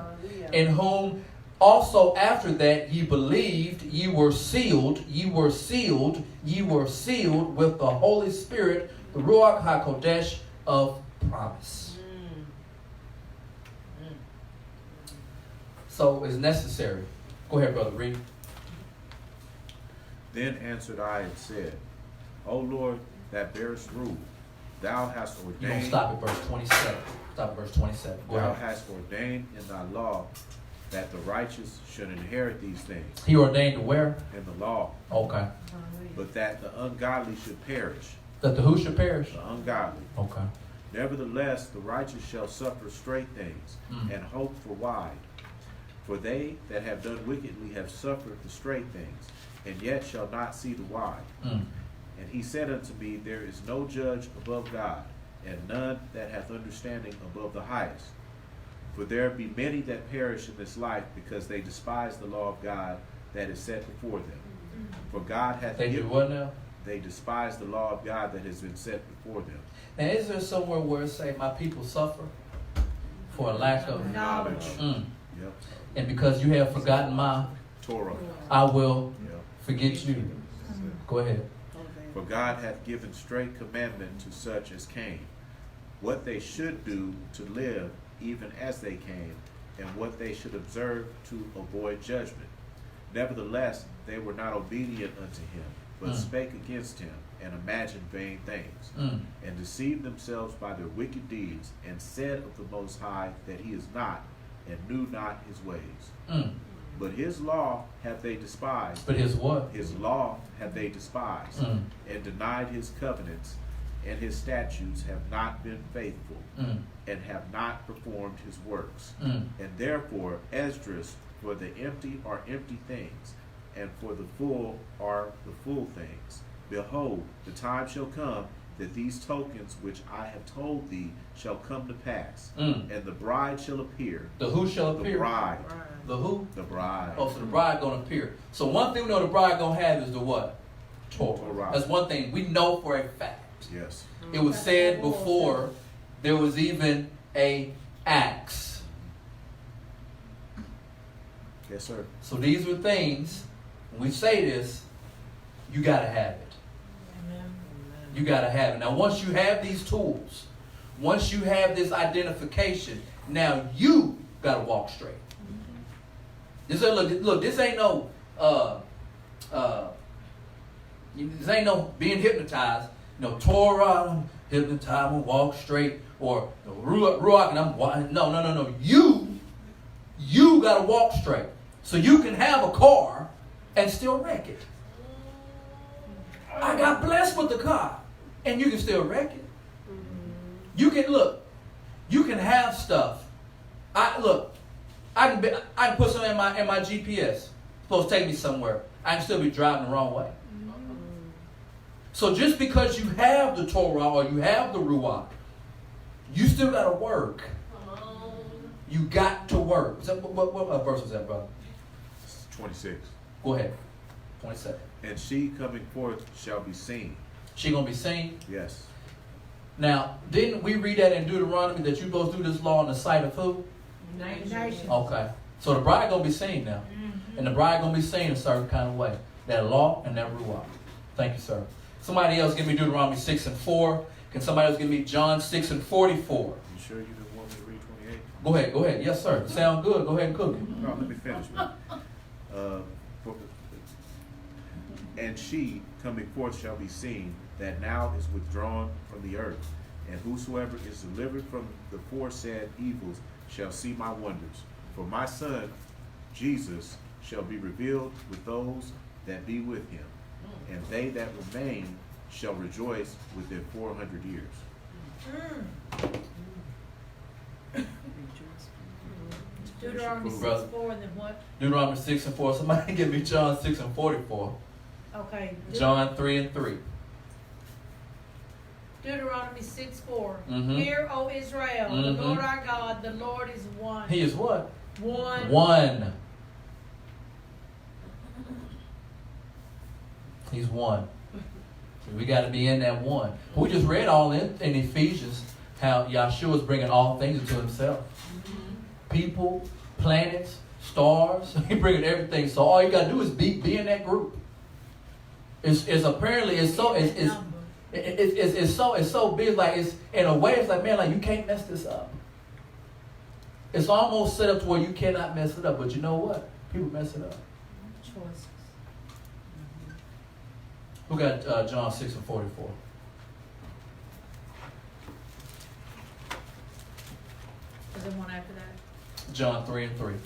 [SPEAKER 1] in whom also after that ye believed, ye were sealed with the Holy Spirit, the Ruach HaKodesh of promise. So it's necessary. Go ahead, brother, read.
[SPEAKER 3] Then answered I and said, O Lord, that bearest rule, thou hast ordained.
[SPEAKER 1] You're going to stop at verse 27. Stop at verse 27. Go
[SPEAKER 3] Thou
[SPEAKER 1] ahead.
[SPEAKER 3] hast ordained in thy law that the righteous should inherit these things.
[SPEAKER 1] He ordained where?
[SPEAKER 3] In the law.
[SPEAKER 1] Okay.
[SPEAKER 3] But that the ungodly should perish.
[SPEAKER 1] That the who should perish?
[SPEAKER 3] The ungodly.
[SPEAKER 1] Okay.
[SPEAKER 3] Nevertheless, the righteous shall suffer straight things, and hope for wide. For they that have done wickedly have suffered the straight things, and yet shall not see the wide. And he said unto me, there is no judge above God, and none that hath understanding above the highest. For there be many that perish in this life, because they despise the law of God that is set before them. For God hath
[SPEAKER 1] They do what now?
[SPEAKER 3] They despise the law of God that has been set before them.
[SPEAKER 1] Now, is there somewhere where it say, my people suffer for a lack of
[SPEAKER 3] knowledge? Yep.
[SPEAKER 1] And because you have forgotten my
[SPEAKER 3] Torah,
[SPEAKER 1] I will
[SPEAKER 3] yep.
[SPEAKER 1] forget you. Go ahead.
[SPEAKER 3] For God hath given straight commandment to such as came, what they should do to live even as they came, and what they should observe to avoid judgment. Nevertheless, they were not obedient unto him, but spake against him, and imagine vain things,
[SPEAKER 1] Mm.
[SPEAKER 3] and deceive themselves by their wicked deeds, and said of the Most High that he is not, and knew not his ways.
[SPEAKER 1] Mm.
[SPEAKER 3] But his law have they despised.
[SPEAKER 1] But his what?
[SPEAKER 3] His law have they despised,
[SPEAKER 1] Mm.
[SPEAKER 3] and denied his covenants, and his statutes have not been faithful,
[SPEAKER 1] Mm.
[SPEAKER 3] and have not performed his works.
[SPEAKER 1] Mm.
[SPEAKER 3] And therefore Esdras, for the empty are empty things, and for the full are the full things. Behold, the time shall come that these tokens which I have told thee shall come to pass,
[SPEAKER 1] Mm.
[SPEAKER 3] and the bride shall appear.
[SPEAKER 1] The who shall
[SPEAKER 3] The
[SPEAKER 1] appear?
[SPEAKER 3] bride.
[SPEAKER 1] The who?
[SPEAKER 3] The bride.
[SPEAKER 1] Oh, so the bride gonna appear. So one thing we know the bride gonna have is the what? Torah.
[SPEAKER 3] Torah.
[SPEAKER 1] That's one thing we know for a fact.
[SPEAKER 3] Yes.
[SPEAKER 1] It was said before there was even a axe.
[SPEAKER 3] Yes, sir.
[SPEAKER 1] So these are things, when we say this, you gotta have it. You gotta have it. Now once you have these tools, once you have this identification, now you gotta walk straight. This look, this ain't no this ain't no being hypnotized. Torah, hypnotize and walk straight, or Ruach and I'm no. You gotta walk straight. So you can have a car and still wreck it. I got blessed with the car, and you can still wreck it. You can have stuff. I can put something in my GPS. Supposed to take me somewhere. I can still be driving the wrong way. So just because you have the Torah or you have the Ruach, you still got to work. You got to work. What verse was that, brother?
[SPEAKER 3] 26.
[SPEAKER 1] Go ahead. 27.
[SPEAKER 3] And she coming forth shall be seen.
[SPEAKER 1] She gonna be seen.
[SPEAKER 3] Yes.
[SPEAKER 1] Now, didn't we read that in Deuteronomy that you're supposed to do this law in the sight of who?
[SPEAKER 2] Nation.
[SPEAKER 1] Okay. So the bride gonna be seen now. And the bride gonna be seen a certain kind of way. That law and that ruach. Thank you, sir. Somebody else give me Deuteronomy 6:4. Can somebody else give me John 6:44?
[SPEAKER 3] You sure you didn't want me to read 28?
[SPEAKER 1] Go ahead. Yes, sir. Sound good. Go ahead and cook it.
[SPEAKER 3] No, let me finish. And she coming forth shall be seen, that now is withdrawn from the earth. And whosoever is delivered from the foresaid evils shall see my wonders. For my son, Jesus, shall be revealed with those that be with him. And they that remain shall rejoice within 400 years.
[SPEAKER 2] Deuteronomy
[SPEAKER 1] Brother.
[SPEAKER 2] 6:4 and then what?
[SPEAKER 1] Deuteronomy 6:4. Somebody give me John 6:44.
[SPEAKER 2] Okay.
[SPEAKER 1] John 3:3.
[SPEAKER 2] Deuteronomy 6:4.
[SPEAKER 1] Mhm.
[SPEAKER 2] Hear, O Israel,
[SPEAKER 1] Mhm.
[SPEAKER 2] the Lord our God, the Lord is one.
[SPEAKER 1] He is what?
[SPEAKER 2] One.
[SPEAKER 1] One. He's one. So we got to be in that one. But we just read all in Ephesians how Yahshua is bringing all things into himself. People, planets, stars. He's bringing everything. So all you got to do is be in that group. It's so big. Like it's in a way, it's like, man, like you can't mess this up. It's almost set up to where you cannot mess it up. But you know what? People mess it up.
[SPEAKER 2] Choices.
[SPEAKER 1] Who got John 6:44?
[SPEAKER 2] Is there one after that?
[SPEAKER 1] John 3:3.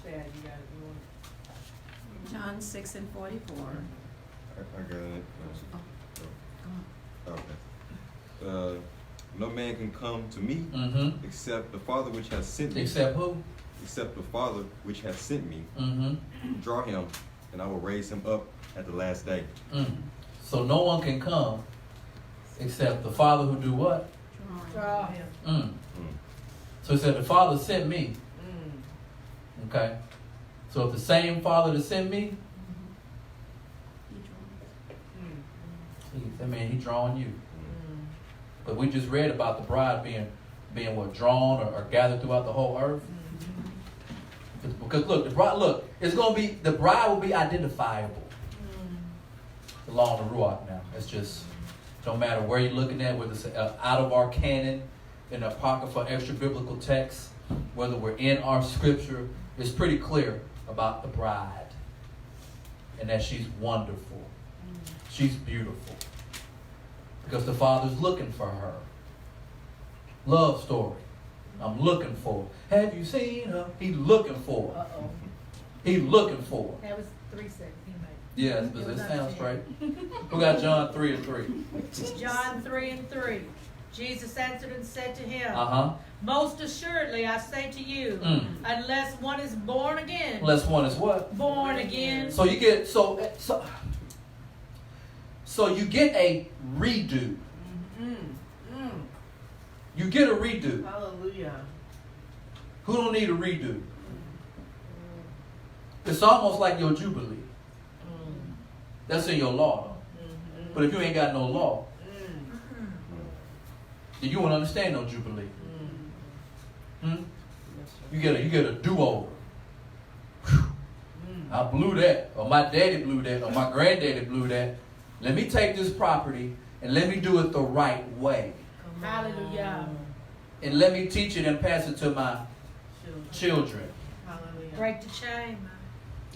[SPEAKER 2] Chad, you got it.
[SPEAKER 4] John 6:44.
[SPEAKER 5] I got it. Okay. No man can come to me
[SPEAKER 1] Mm-hmm.
[SPEAKER 5] except the Father which has sent me.
[SPEAKER 1] Except who?
[SPEAKER 5] Except the Father which has sent me.
[SPEAKER 1] Mm-hmm.
[SPEAKER 5] Draw him, and I will raise him up at the last day.
[SPEAKER 1] So no one can come except the Father who do what?
[SPEAKER 2] Draw him.
[SPEAKER 1] So he said, the Father sent me. Okay. So if the same Father that sent me, I mean, he's drawing you. But we just read about the bride being what, drawn or gathered throughout the whole earth. Because look, it's gonna be, the bride will be identifiable along the Ruach now. It's just, don't matter where you're looking at, whether it's out of our canon, in apocryphal extra biblical text, whether we're in our scripture, it's pretty clear about the bride. and that she's wonderful. She's beautiful. Because the Father's looking for her. Love story. I'm looking for her. Have you seen her? He's looking for her.
[SPEAKER 2] Uh-oh.
[SPEAKER 1] He's looking for her.
[SPEAKER 2] That was 3 seconds. He made.
[SPEAKER 1] Yes, but it sounds right. Who got John 3:3?
[SPEAKER 2] John 3:3. Jesus answered and said to him,
[SPEAKER 1] Uh-huh.
[SPEAKER 2] Most assuredly I say to you, unless one is born again.
[SPEAKER 1] Unless one is what?
[SPEAKER 2] Born again.
[SPEAKER 1] So you get so you get a redo. You get a redo.
[SPEAKER 2] Hallelujah.
[SPEAKER 1] Who don't need a redo? It's almost like your jubilee. That's in your law. But if you ain't got no law, then you won't understand no jubilee. You get a do-over. I blew that, or my daddy blew that, or my granddaddy blew that. Let me take this property and let me do it the right way.
[SPEAKER 2] Hallelujah.
[SPEAKER 1] And let me teach it and pass it to my children.
[SPEAKER 2] Hallelujah. Break the chain.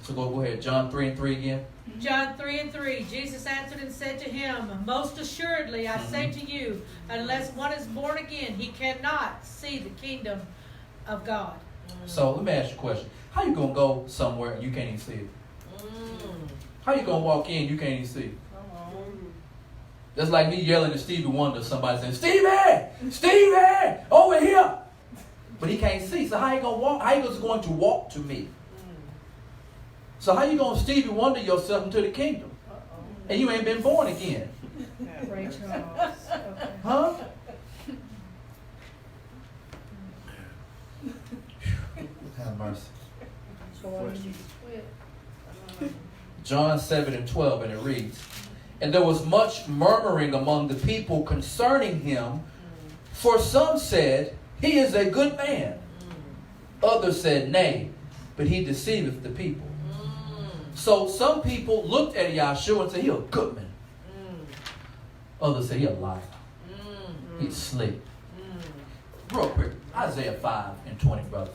[SPEAKER 1] So go ahead. John 3:3 again.
[SPEAKER 2] John 3:3. Jesus answered and said to him, Most assuredly I say to you, unless one is born again, he cannot see the kingdom of God.
[SPEAKER 1] So let me ask you a question. How you going to go somewhere and you can't even see it? How you going to walk in you can't even see it? That's like me yelling at Stevie Wonder, somebody saying, Stevie! Stevie! Over here! But he can't see. So how you going to walk? How you just going to walk to me? So how you going to Stevie Wonder yourself into the kingdom? And you ain't been born again.
[SPEAKER 2] Ray Charles. Okay.
[SPEAKER 1] Huh? Have mercy. John 7:12, and it reads, And there was much murmuring among the people concerning him, for some said, He is a good man. Others said, Nay, but he deceiveth the people. So some people looked at Yahshua and said, He a Goodman. Others said, He a liar. He's slick. Real quick, Isaiah 5:20, brother.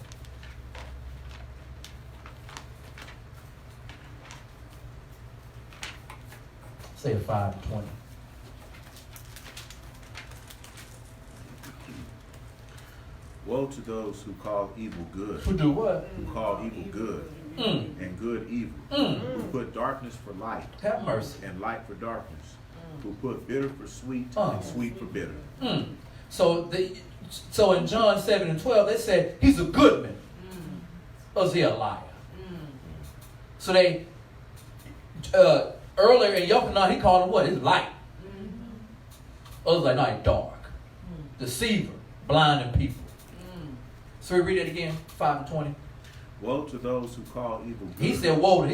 [SPEAKER 1] Isaiah 5:20.
[SPEAKER 3] Woe to those who call evil good.
[SPEAKER 1] Who do what?
[SPEAKER 3] Who call evil good and good evil. Who put darkness for light
[SPEAKER 1] Have mercy.
[SPEAKER 3] and light for darkness. Who put bitter for sweet and sweet for bitter.
[SPEAKER 1] So in John 7:12, they said he's a good man. Or is he a liar? So they earlier in Yochanan, he called him what? It's light. Others like, no, he's dark. Deceiver, blinding people. So we read it again, 5:20.
[SPEAKER 3] Woe to those who call evil good.
[SPEAKER 1] He said woe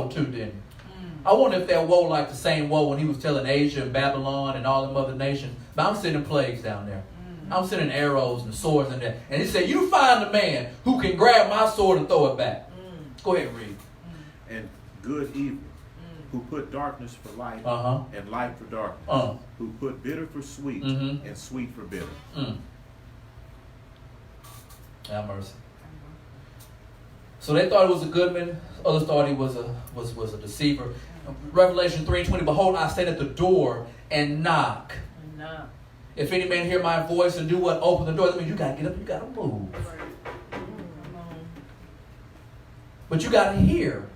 [SPEAKER 1] too, didn't he? I wonder if that woe like the same woe when he was telling Asia and Babylon and all them other nations. But I'm sending plagues down there. I'm sending arrows and swords in there. And he said, you find a man who can grab my sword and throw it back. Go ahead and read.
[SPEAKER 3] And good evil. Who put darkness for light and light for darkness. Who put bitter for sweet and sweet for bitter.
[SPEAKER 1] Have mercy. So they thought it was a good man. Others thought he was a deceiver. Revelation 3:20. Behold, I stand at the door and knock. If any man hear my voice and do what? Open the door. That means you got to get up. You got to move. But you got to hear.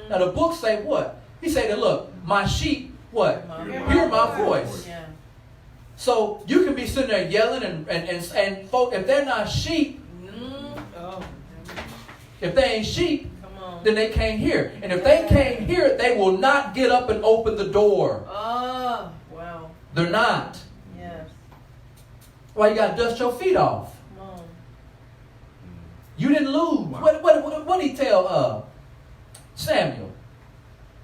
[SPEAKER 1] Now the book say what? He say that look, my sheep what? Hear my voice.
[SPEAKER 2] Yeah.
[SPEAKER 1] So you can be sitting there yelling and folk, if they're not sheep, if they ain't sheep, then they can't hear. And if they can't hear it, they will not get up and open the door.
[SPEAKER 2] Oh, wow.
[SPEAKER 1] They're not.
[SPEAKER 2] Yes.
[SPEAKER 1] Why you got to dust your feet off?
[SPEAKER 2] Come on.
[SPEAKER 1] You didn't lose. What did he tell Samuel?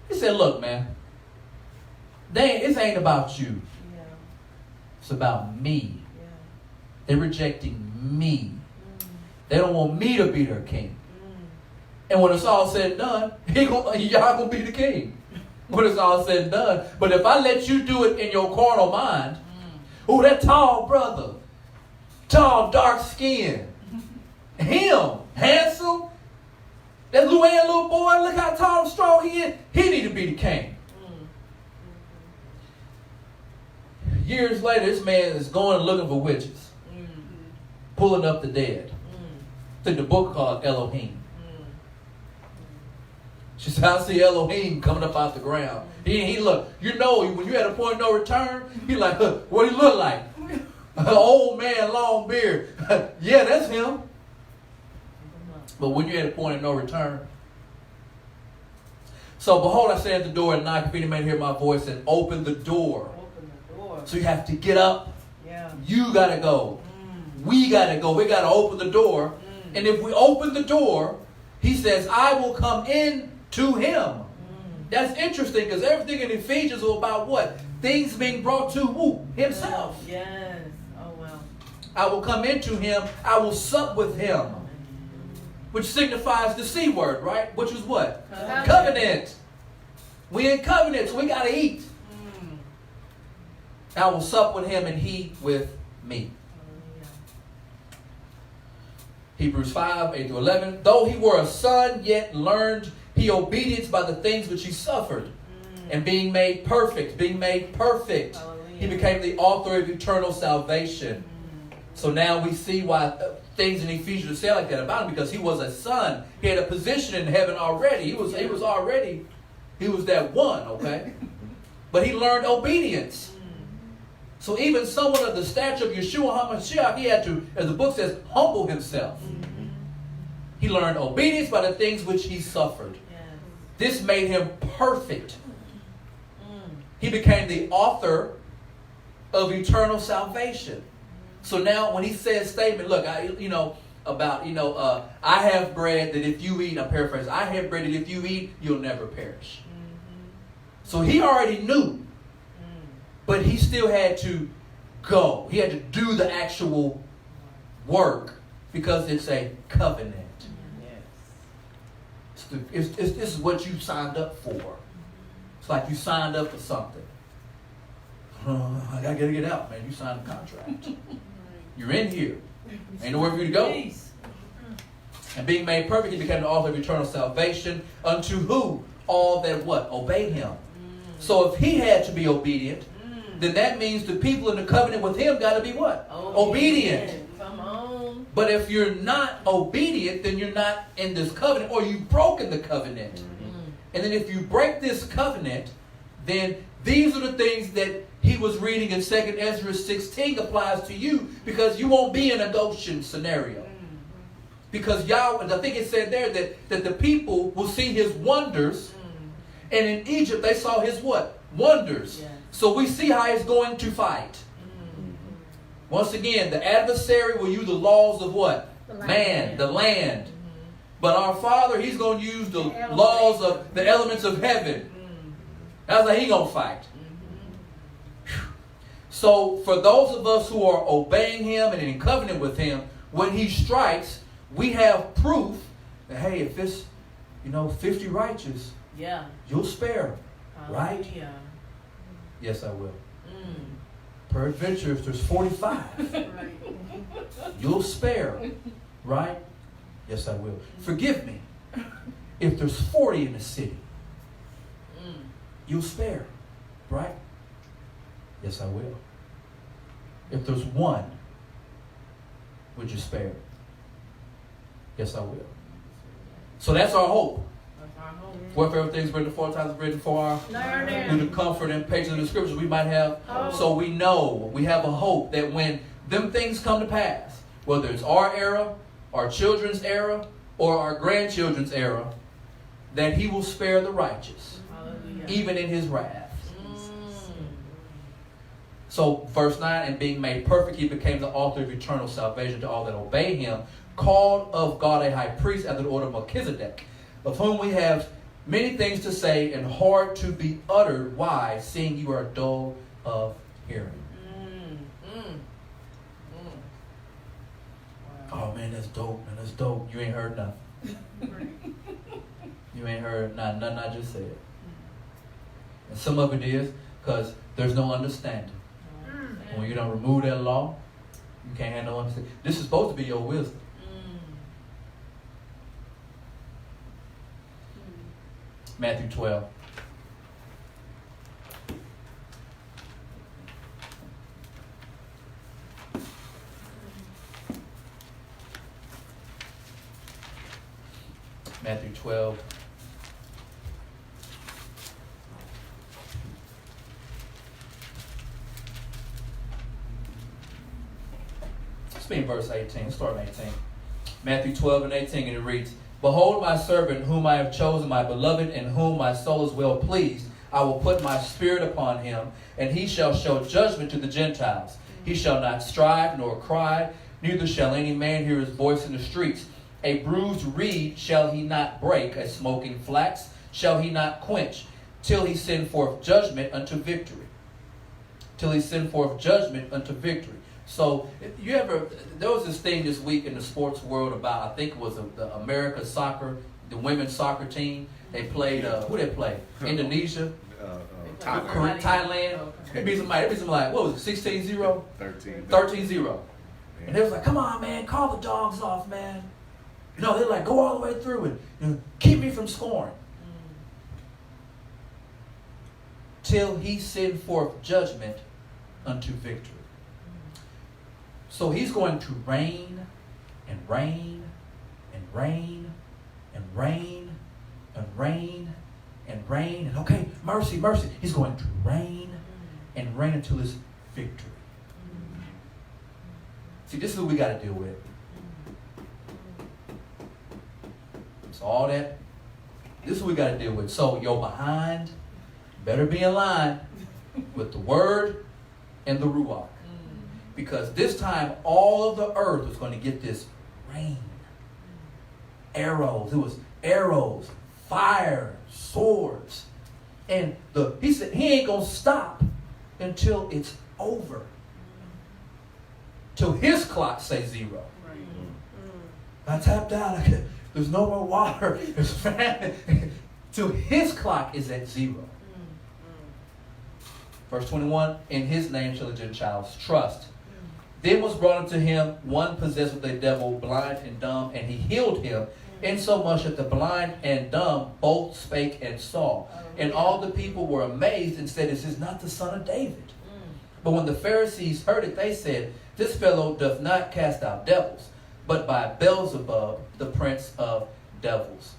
[SPEAKER 1] He said, look, man, this ain't about you.
[SPEAKER 2] Yeah.
[SPEAKER 1] It's about me.
[SPEAKER 2] Yeah.
[SPEAKER 1] They're rejecting me. They don't want me to be their king. And when it's all said and done, y'all gonna be the king. When it's all said and done. But if I let you do it in your carnal mind, oh, that tall brother, tall, dark skin, him, handsome, That Luann little boy, look how tall and strong he is. He need to be the king. Years later, this man is going and looking for witches. Pulling up the dead. I think the book called Elohim. She said, I see Elohim coming up out the ground. He look, you know, when you at a point of no return, he like, what he look like? An old man, long beard. Yeah, that's him. But when you're at a point of no return. So behold, I stand at the door and knock. If any man hear my voice, and open the door.
[SPEAKER 4] Open the door.
[SPEAKER 1] So you have to get up.
[SPEAKER 4] Yeah.
[SPEAKER 1] You got to go. We got to go. We got to open the door. And if we open the door, he says, I will come in to him. That's interesting because everything in Ephesians is about what? Things being brought to who? Himself.
[SPEAKER 4] Yes. Oh, well.
[SPEAKER 1] I will come into him. I will sup with him. Which signifies the C word, right? Which is what? Covenant. We in covenant, so we got to eat. I will sup with him and he with me. Hebrews 5, 8 to 11. Though he were a son, yet learned he obedience by the things which he suffered. And being made perfect, he became the author of eternal salvation. So now we see why things in Ephesians say like that about him, because he was a son. He had a position in heaven already. He was that one, okay? But he learned obedience. So even someone of the stature of Yeshua HaMashiach, he had to, as the book says, humble himself. He learned obedience by the things which he suffered. This made him perfect. He became the author of eternal salvation. So now when he says statement, look, I have bread that if you eat, I'm paraphrasing, I have bread that if you eat, you'll never perish. So he already knew, but he still had to go. He had to do the actual work because it's a covenant. This is what you signed up for. It's like you signed up for something. I gotta get out, man. You signed a contract. You're in here. Ain't nowhere for you to go. And being made perfect, he became the author of eternal salvation. Unto who? All that what? Obeyed him. So if he had to be obedient, then that means the people in the covenant with him got to be what? Obedient.
[SPEAKER 4] Come on.
[SPEAKER 1] But if you're not obedient, then you're not in this covenant, or you've broken the covenant. And then if you break this covenant, then these are the things that he was reading in 2 Ezra 16 applies to you, because you won't be in a Goshen scenario. Because Yahweh, I think it said there that the people will see his wonders. And in Egypt, they saw his what? Wonders. Yeah. So we see how he's going to fight. Once again, the adversary will use the laws of what? The land. But our Father, he's going to use the laws of the elements of heaven. That's how he's going to fight. So for those of us who are obeying him and in covenant with him, when he strikes, we have proof that, hey, if it's, 50 righteous, you'll spare, right? Yes, I will. Peradventure, if there's 45, you'll spare, right? Yes, I will. Forgive me. If there's 40 in the city, you'll spare, right? Yes, I will. If there's one, would you spare? Yes, I will. So that's our hope. Wherefore everything's written aforetime is written for our through the comfort and patience of the scriptures we might have. So we know, we have a hope that when them things come to pass, whether it's our era, our children's era, or our grandchildren's era, that he will spare the righteous, even in his wrath. So verse 9, and being made perfect, he became the author of eternal salvation to all that obey him, called of God a high priest after the order of Melchizedek, of whom we have many things to say and hard to be uttered. Why? Seeing you are dull of hearing. Oh man, that's dope, man. That's dope. You ain't heard nothing. You ain't heard nothing I just said. And some of it is because there's no understanding. And when you don't remove that law, you can't have no understanding. This is supposed to be your wisdom. Matthew 12. Matthew 12. Let's be in verse 18. Start in 18. Matthew 12 and 18, and it reads, Behold my servant whom I have chosen, my beloved, in whom my soul is well pleased. I will put my spirit upon him, and he shall show judgment to the Gentiles. He shall not strive nor cry, neither shall any man hear his voice in the streets. A bruised reed shall he not break, a smoking flax shall he not quench, till he send forth judgment unto victory. Till he send forth judgment unto victory. So, there was this thing this week in the sports world about, I think it was the America soccer, the women's soccer team. They played, who they play? Indonesia? Thailand. It be something like, what was it, 16-0? 13-0. And they was like, come on, man, call the dogs off, man. No, they're like, go all the way through and keep me from scoring. Till he send forth judgment unto victory. So he's going to rain and rain and rain and rain and rain and rain. And okay, mercy, mercy. He's going to rain and rain until his victory. See, this is what we got to deal with. So all that, this is what we got to deal with. So your behind better be in line with the word and the ruach. Because this time all of the earth was going to get this rain. Arrows. It was arrows, fire, swords. And he said he ain't going to stop until it's over. Till his clock say 0. I tapped out. There's no more water. There's famine. Till his clock is at 0. Verse 21, in his name shall the Gentiles trust. Then was brought unto him one possessed with a devil, blind and dumb, and he healed him, insomuch that the blind and dumb both spake and saw. And all the people were amazed and said, Is this not the son of David? But when the Pharisees heard it, they said, This fellow doth not cast out devils, but by Beelzebub, the prince of devils.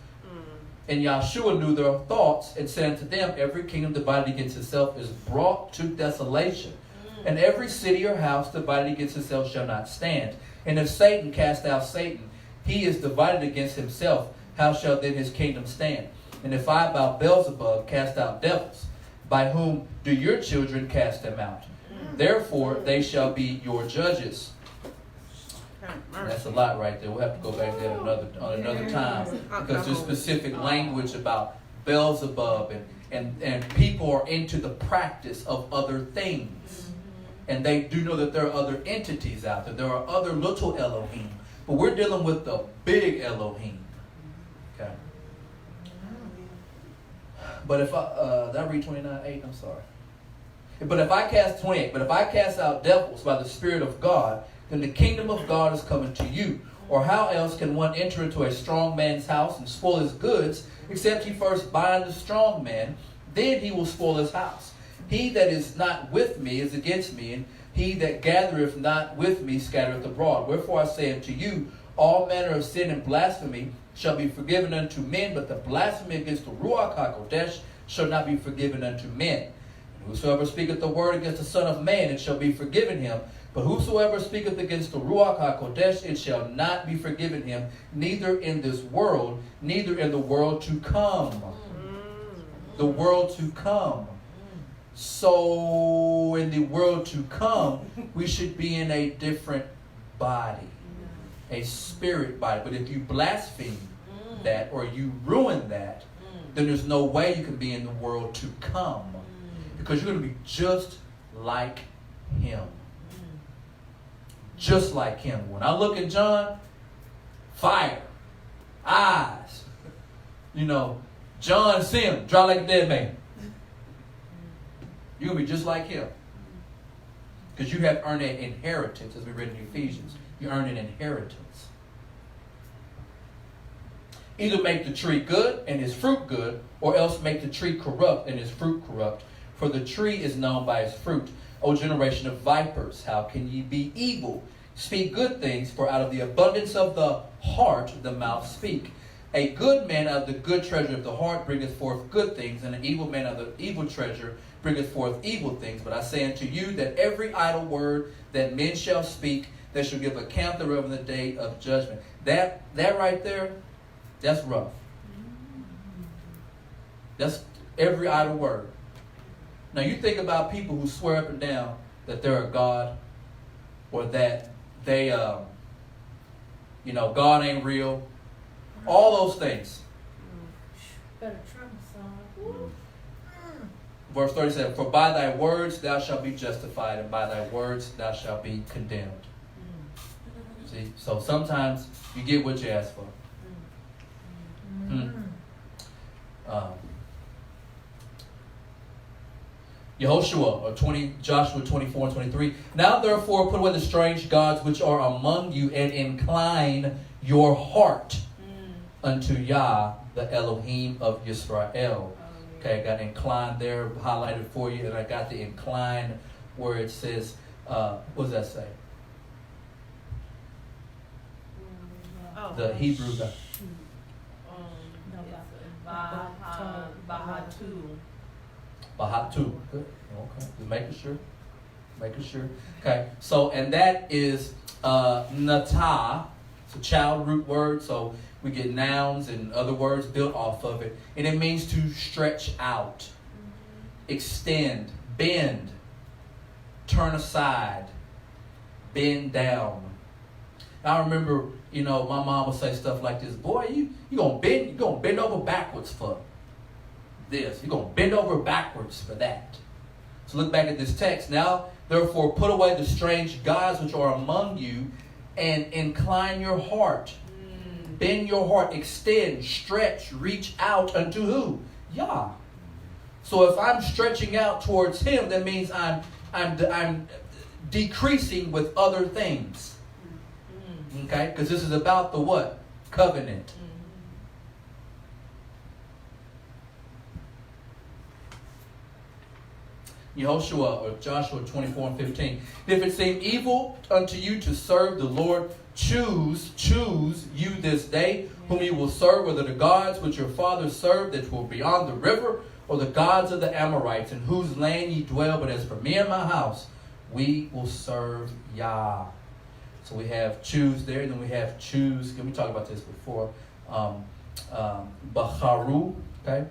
[SPEAKER 1] And Yahshua knew their thoughts, and said unto them, Every kingdom divided against itself is brought to desolation. And every city or house divided against itself shall not stand. And if Satan cast out Satan, he is divided against himself. How shall then his kingdom stand? And if I by Beelzebub cast out devils, by whom do your children cast them out? Therefore they shall be your judges. That's a lot right there. We'll have to go back there another time. Because there's specific language about Beelzebub and people are into the practice of other things. And they do know that there are other entities out there. There are other little Elohim. But we're dealing with the big Elohim. Okay. But if did I read 29:8? I'm sorry. But if I cast out devils by the Spirit of God, then the kingdom of God is coming to you. Or how else can one enter into a strong man's house and spoil his goods, except he first bind the strong man, then he will spoil his house. He that is not with me is against me, and he that gathereth not with me scattereth abroad. Wherefore I say unto you, all manner of sin and blasphemy shall be forgiven unto men, but the blasphemy against the Ruach HaKodesh shall not be forgiven unto men. And whosoever speaketh the word against the Son of Man, it shall be forgiven him. But whosoever speaketh against the Ruach HaKodesh, it shall not be forgiven him, neither in this world, neither in the world to come. The world to come. So in the world to come, we should be in a different body, a spirit body. But if you blaspheme that or you ruin that, then there's no way you can be in the world to come, because you're going to be just like him. Just like him. When I look at John, fire, eyes, John see him, dry like a dead man. You're going to be just like him. Because you have earned an inheritance, as we read in Ephesians. You earn an inheritance. Either make the tree good and his fruit good, or else make the tree corrupt and his fruit corrupt. For the tree is known by its fruit. O generation of vipers, how can ye be evil? Speak good things, for out of the abundance of the heart the mouth speak. A good man out of the good treasure of the heart bringeth forth good things, and an evil man out of the evil treasure bringeth forth evil things. But I say unto you that every idle word that men shall speak, they shall give account thereof in the day of judgment. That right there, that's rough. That's every idle word. Now you think about people who swear up and down that they're a God, or that they, God ain't real. All those things.
[SPEAKER 2] Better trim some.
[SPEAKER 1] Verse 37, for by thy words thou shalt be justified, and by thy words thou shalt be condemned. See, so sometimes you get what you ask for. Joshua 24 and 23. Now therefore put away the strange gods which are among you, and incline your heart unto Yah, the Elohim of Israel. Okay, I got incline there highlighted for you, and I got the incline where it says, what does that say? The Hebrew God. Bahatu. Good. Okay. Just making sure. Okay. So, and that is natah. It's a child root word. So we get nouns and other words built off of it. And it means to stretch out, extend, bend, turn aside, bend down. I remember, my mom would say stuff like this. Boy, you gonna bend over backwards for this. You're gonna bend over backwards for that. So look back at this text. Now, therefore, put away the strange gods which are among you, and incline your heart. Bend your heart, extend, stretch, reach out unto who? Yah. So if I'm stretching out towards him, that means I'm decreasing with other things. Okay? Because this is about the what? Covenant. Joshua 24 and 15. If it seem evil unto you to serve the Lord, choose you this day whom you will serve, whether the gods which your fathers served that were beyond the river, or the gods of the Amorites, in whose land ye dwell. But as for me and my house, we will serve Yah. So we have choose there, and then we have choose. We talked about this before. Bacharu, okay?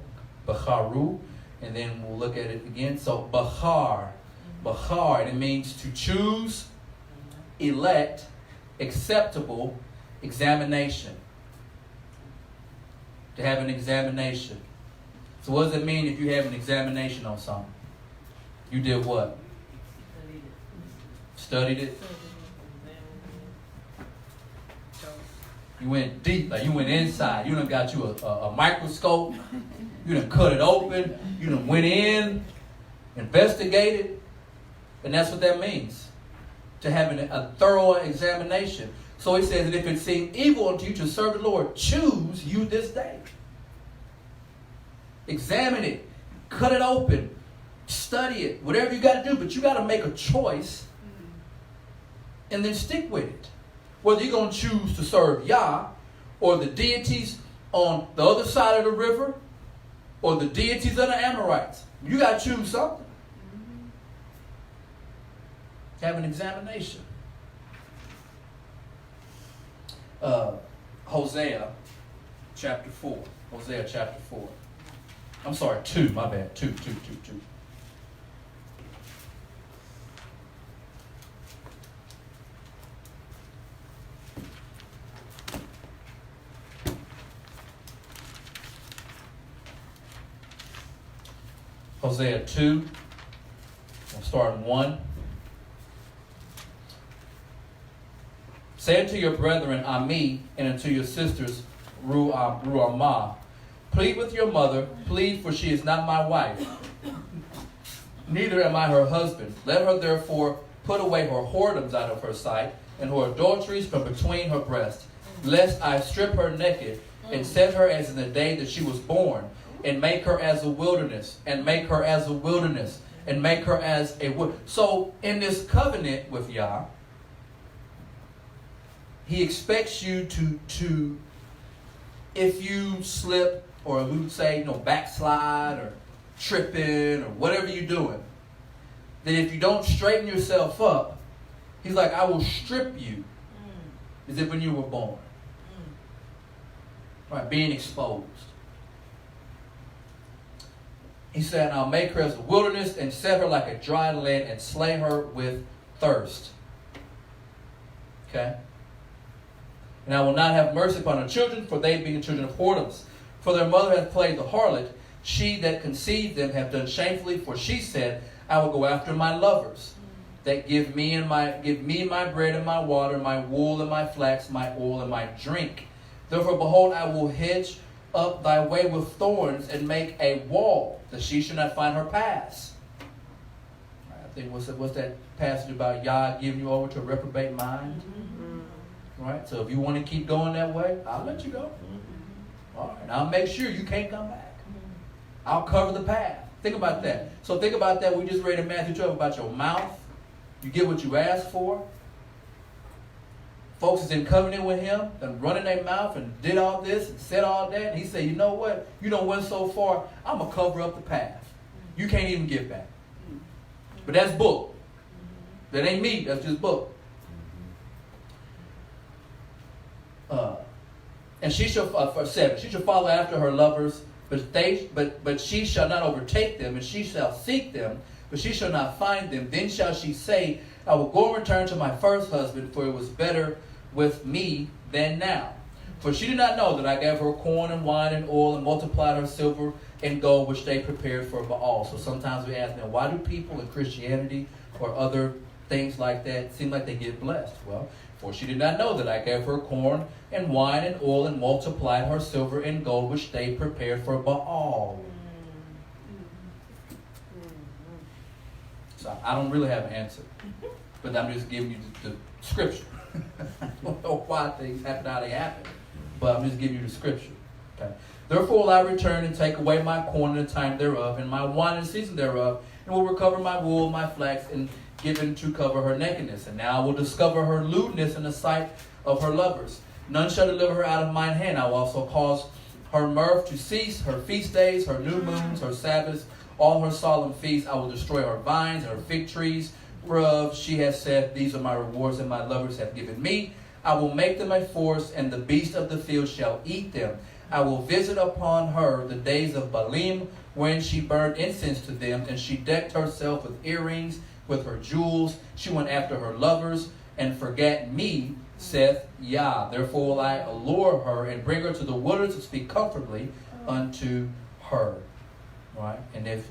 [SPEAKER 1] Bacharu. And then we'll look at it again. So Bachar, and it means to choose, elect, acceptable, examination. To have an examination. So what does it mean if you have an examination on something? You did what? Studied it. You went deep, like you went inside. You done got you a microscope. You done cut it open. You done went in, investigated. And that's what that means. To have a thorough examination. So he says that if it seems evil unto you to serve the Lord, choose you this day. Examine it. Cut it open. Study it. Whatever you got to do. But you got to make a choice. And then stick with it. Whether you're going to choose to serve Yah, or the deities on the other side of the river, or the deities of the Amorites. You got to choose something. Have an examination. Hosea chapter 4. Hosea chapter 4. I'm sorry, 2. My bad. 2. Hosea 2. We'll start in 1. Say unto your brethren, Ami, and unto your sisters, Ruamah. Plead with your mother, plead, for she is not my wife. Neither am I her husband. Let her therefore put away her whoredoms out of her sight, and her adulteries from between her breasts, lest I strip her naked, and set her as in the day that she was born, and make her as a wilderness, and make her as a wilderness, and make her as a So in this covenant with Yah, he expects you to if you slip, or we would say, backslide or tripping or whatever you're doing, that if you don't straighten yourself up, he's like, I will strip you as if when you were born. Right, being exposed. He said, I'll make her as a wilderness and set her like a dry land and slay her with thirst. Okay? And I will not have mercy upon her children, for they being the children of whoredoms. For their mother hath played the harlot. She that conceived them have done shamefully, for she said, I will go after my lovers, that give me my bread and my water, my wool and my flax, my oil and my drink. Therefore, behold, I will hedge up thy way with thorns, and make a wall, that she should not find her paths. I think what's that passage about Yah giving you over to a reprobate mind? Right? So if you want to keep going that way, I'll let you go. All right. I'll make sure you can't come back. I'll cover the path. Think about that. So think about that. We just read in Matthew 12 about your mouth. You get what you ask for. Folks is in covenant with him and running their mouth and did all this and said all that. And he said, you know what? You don't went so far. I'm going to cover up the path. You can't even get back. But that's book. That ain't me. That's just book. And she shall, verse 7, she shall follow after her lovers, but she shall not overtake them, and she shall seek them, but she shall not find them. Then shall she say, I will go and return to my first husband, for it was better with me than now. For she did not know that I gave her corn and wine and oil, and multiplied her silver and gold, which they prepared for Baal. So sometimes we ask, now, why do people in Christianity or other things like that seem like they get blessed? Well, for she did not know that I gave her corn and wine and oil, and multiplied her silver and gold, which they prepared for Baal. So I don't really have an answer, but I'm just giving you the scripture. I don't know why things happen how they happen, but I'm just giving you the scripture. Okay. Therefore will I return and take away my corn in the time thereof, and my wine in the season thereof, and will recover my wool, my flax, and given to cover her nakedness. And now I will discover her lewdness in the sight of her lovers. None shall deliver her out of mine hand. I will also cause her mirth to cease, her feast days, her new moons, her Sabbaths, all her solemn feasts. I will destroy her vines and her fig trees, whereof she has said, these are my rewards that my lovers have given me. I will make them a forest, and the beasts of the field shall eat them. I will visit upon her the days of Baalim, when she burned incense to them, and she decked herself with earrings, with her jewels. She went after her lovers, and forgat me, saith Yah. Therefore will I allure her, and bring her to the wilderness to speak comfortably unto her. Right? And if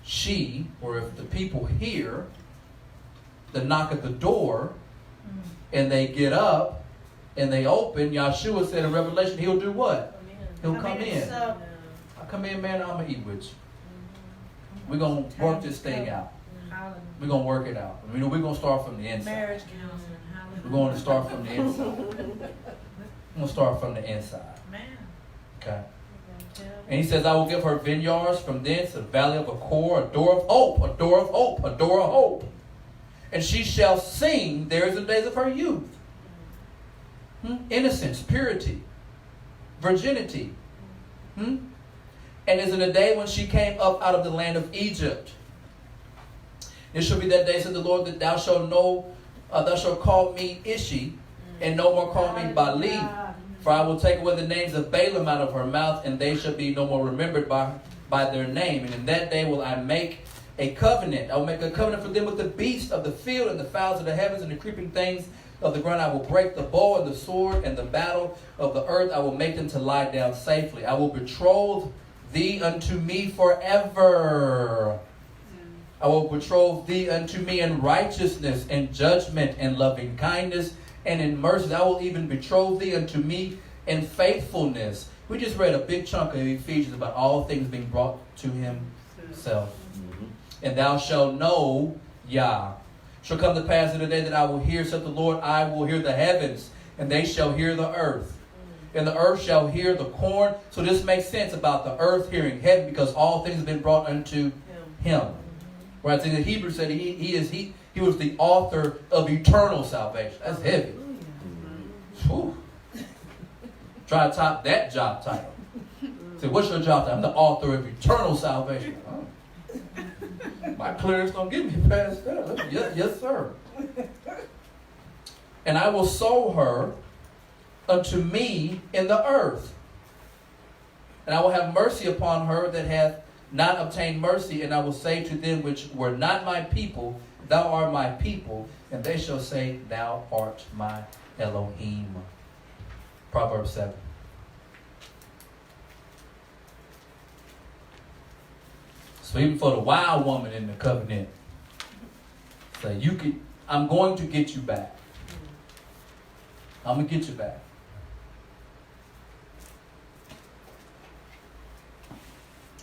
[SPEAKER 1] she, or if the people hear the knock at the door, and they get up, and they open, Yahshua said in Revelation, he'll do what? He'll come in.
[SPEAKER 2] So,
[SPEAKER 1] I come in, man, I'm going to eat with you. We're going to work this thing out. We're going to work it out. We're going to start from the inside.
[SPEAKER 2] marriage counseling.
[SPEAKER 1] We're going to start from the inside. We're going to start from the inside.
[SPEAKER 2] Man.
[SPEAKER 1] Okay. And he says, I will give her vineyards from thence, a valley of Achor, a door of hope, a door of hope, a door of hope. And she shall sing, there is the days of her youth. Innocence, purity, virginity. And is in the day when she came up out of the land of Egypt. It shall be that day, said the Lord, that thou shalt call me Ishi, and no more call me Baali. For I will take away the names of Balaam out of her mouth, and they shall be no more remembered by their name. And in that day will I make a covenant. I will make a covenant for them with the beasts of the field, and the fowls of the heavens, and the creeping things of the ground. I will break the bow and the sword and the battle of the earth. I will make them to lie down safely. I will betroth thee unto me forever. I will betroth thee unto me in righteousness and judgment and loving kindness and in mercy. I will even betroth thee unto me in faithfulness. We just read a big chunk of Ephesians about all things being brought to himself. And thou shalt know, Yah. Shall come to pass in the day that I will hear, saith the Lord, I will hear the heavens, and they shall hear the earth. and the earth shall hear the corn. So this makes sense about the earth hearing heaven, because all things have been brought unto him. Right? So the Hebrew said he was the author of eternal salvation. That's heavy. Whew. Try to top that job title. Say, what's your job title? I'm the author of eternal salvation. Oh. My clearance don't get me past that. Yes, sir. And I will sow her unto me in the earth. And I will have mercy upon her that hath not obtained mercy. And I will say to them which were not my people, thou art my people. And they shall say, thou art my Elohim. Proverbs 7. So even for the wild woman in the covenant, say, I'm going to get you back. I'm going to get you back.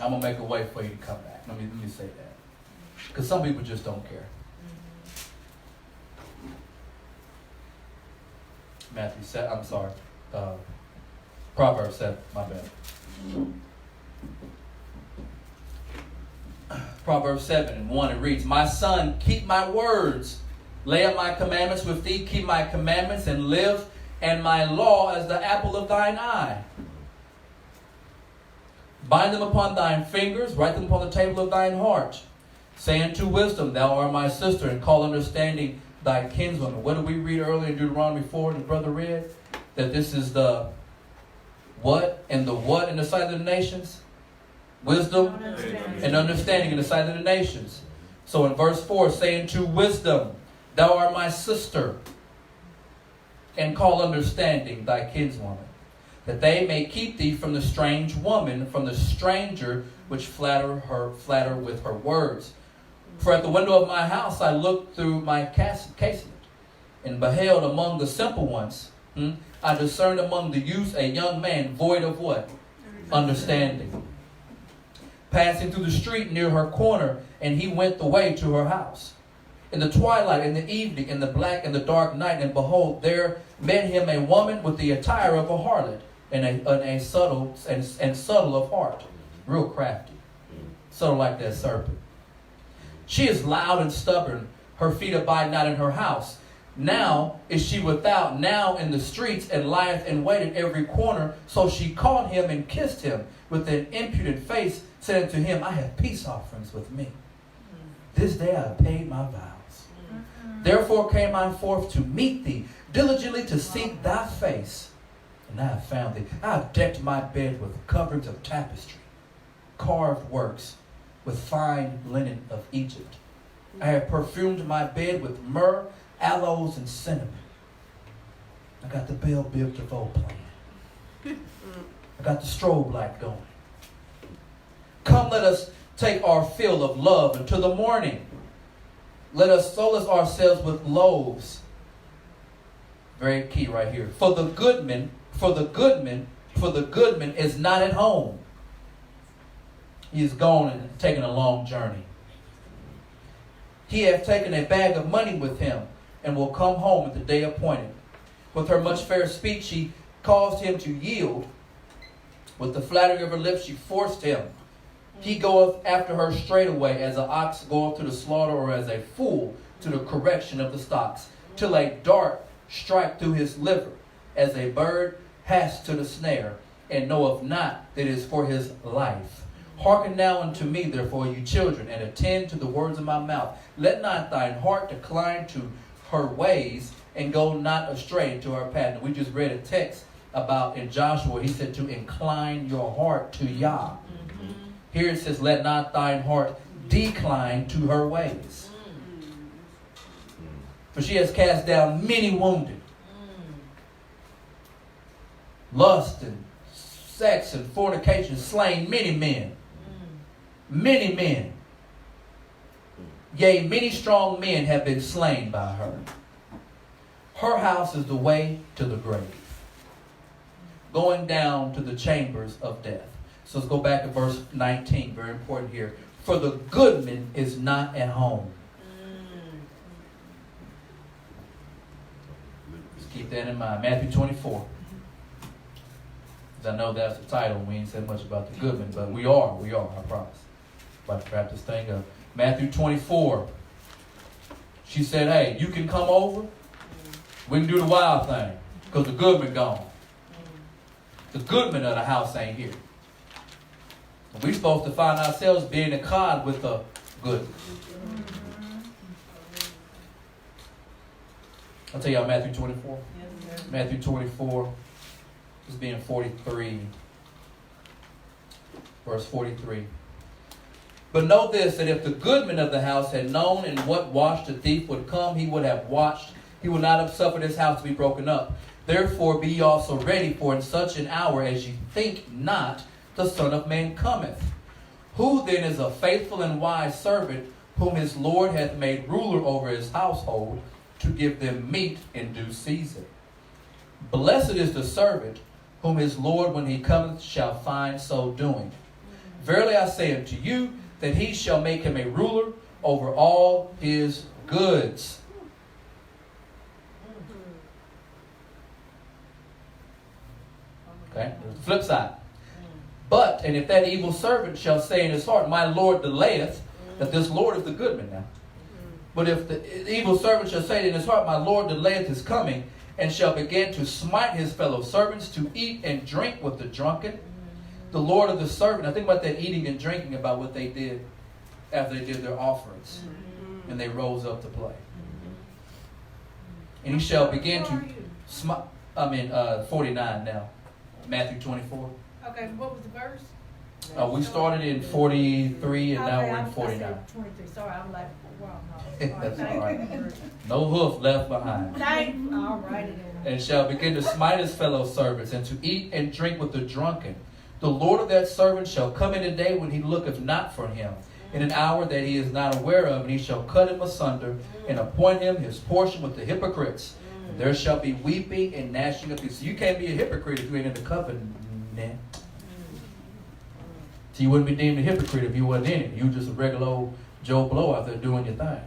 [SPEAKER 1] I'm going to make a way for you to come back. Let me say that. Because some people just don't care. Matthew 7, I'm sorry. Proverbs 7, my bad. Proverbs 7:1, it reads, my son, keep my words. Lay up my commandments with thee. Keep my commandments and live, and my law as the apple of thine eye. Bind them upon thine fingers. Write them upon the table of thine heart. Say unto wisdom, thou art my sister, and call understanding thy kinswoman. What did we read earlier in Deuteronomy 4, the brother read? That this is the what in the sight of the nations? Wisdom and understanding in the sight of the nations. So in verse 4, say unto wisdom, thou art my sister, and call understanding thy kinswoman, that they may keep thee from the strange woman, from the stranger which flatter with her words. For at the window of my house I looked through my casement, and beheld among the simple ones, I discerned among the youths a young man void of what? Understanding. Passing through the street near her corner, and he went the way to her house. In the twilight, in the evening, in the black and the dark night, and behold, there met him a woman with the attire of a harlot, and a subtle of heart, real crafty, subtle like that serpent. She is loud and stubborn; her feet abide not in her house. Now is she without, now in the streets, and lieth in wait at every corner. So she caught him and kissed him with an impudent face, saying unto him, I have peace offerings with me. This day I have paid my vows. Therefore came I forth to meet thee, diligently to seek thy face. And I have found thee. I have decked my bed with coverings of tapestry, carved works with fine linen of Egypt. I have perfumed my bed with myrrh, aloes, and cinnamon. I got the Bell Biv DeVoe playing. I got the strobe light going. Come, let us take our fill of love until the morning. Let us solace ourselves with loaves. Very key right here. For the goodman is not at home. He is gone and taken a long journey. He hath taken a bag of money with him, and will come home at the day appointed. With her much fair speech she caused him to yield. With the flattery of her lips she forced him. He goeth after her straightway, as an ox goeth to the slaughter, or as a fool to the correction of the stocks, till a dart strike through his liver, as a bird hath to the snare, and knoweth not that it is for his life. Hearken now unto me, therefore, you children, and attend to the words of my mouth. Let not thine heart decline to her ways, and go not astray into her path. And we just read a text about in Joshua, he said to incline your heart to Yah. Here it says, let not thine heart decline to her ways. For she has cast down many wounded. Lust and sex and fornication slain many men. Many men. Yea, many strong men have been slain by her. Her house is the way to the grave, going down to the chambers of death. So let's go back to verse 19. Very important here. For the goodman is not at home. Let's keep that in mind. Matthew 24. I know that's the title. We ain't said much about the Goodman, but we are, I promise. About to wrap this thing up. Matthew 24. She said, hey, you can come over. We can do the wild thing. Because the Goodman gone. The Goodman of the house ain't here. And we're supposed to find ourselves being a cod with the Goodman. I'll tell y'all Matthew 24.
[SPEAKER 4] Yes,
[SPEAKER 1] Matthew 24. This being 43. Verse 43. But know this, that if the goodman of the house had known in what watch the thief would come, he would have watched. He would not have suffered his house to be broken up. Therefore be ye also ready, for in such an hour as ye think not, the Son of Man cometh. Who then is a faithful and wise servant, whom his Lord hath made ruler over his household, to give them meat in due season? Blessed is the servant, whom his Lord, when he cometh, shall find so doing. Verily I say unto you, that he shall make him a ruler over all his goods. Okay, there's the flip side. But, and if that evil servant shall say in his heart, my Lord delayeth, that this Lord is the goodman now. But if the evil servant shall say in his heart, my Lord delayeth his coming, and shall begin to smite his fellow servants, to eat and drink with the drunken, the Lord of the servant, I think about that eating and drinking, about what they did after they did their offerings. And they rose up to play. And he shall begin to smite, 49 now. Matthew 24.
[SPEAKER 2] Okay, what was the verse?
[SPEAKER 1] We started in 43 and now
[SPEAKER 2] Okay,
[SPEAKER 1] we're in
[SPEAKER 2] I
[SPEAKER 1] 49.
[SPEAKER 2] said 23. Sorry, I'm like, wow.
[SPEAKER 1] That's all right. No hoof left behind.
[SPEAKER 2] Thank you. All righty then.
[SPEAKER 1] And shall begin to smite his fellow servants, and to eat and drink with the drunken. The Lord of that servant shall come in a day when he looketh not for him, in an hour that he is not aware of, and he shall cut him asunder, and appoint him his portion with the hypocrites. And there shall be weeping and gnashing of teeth. So you can't be a hypocrite if you ain't in the covenant. So you wouldn't be deemed a hypocrite if you wasn't in it. You just a regular old Joe Blow out there doing your thing.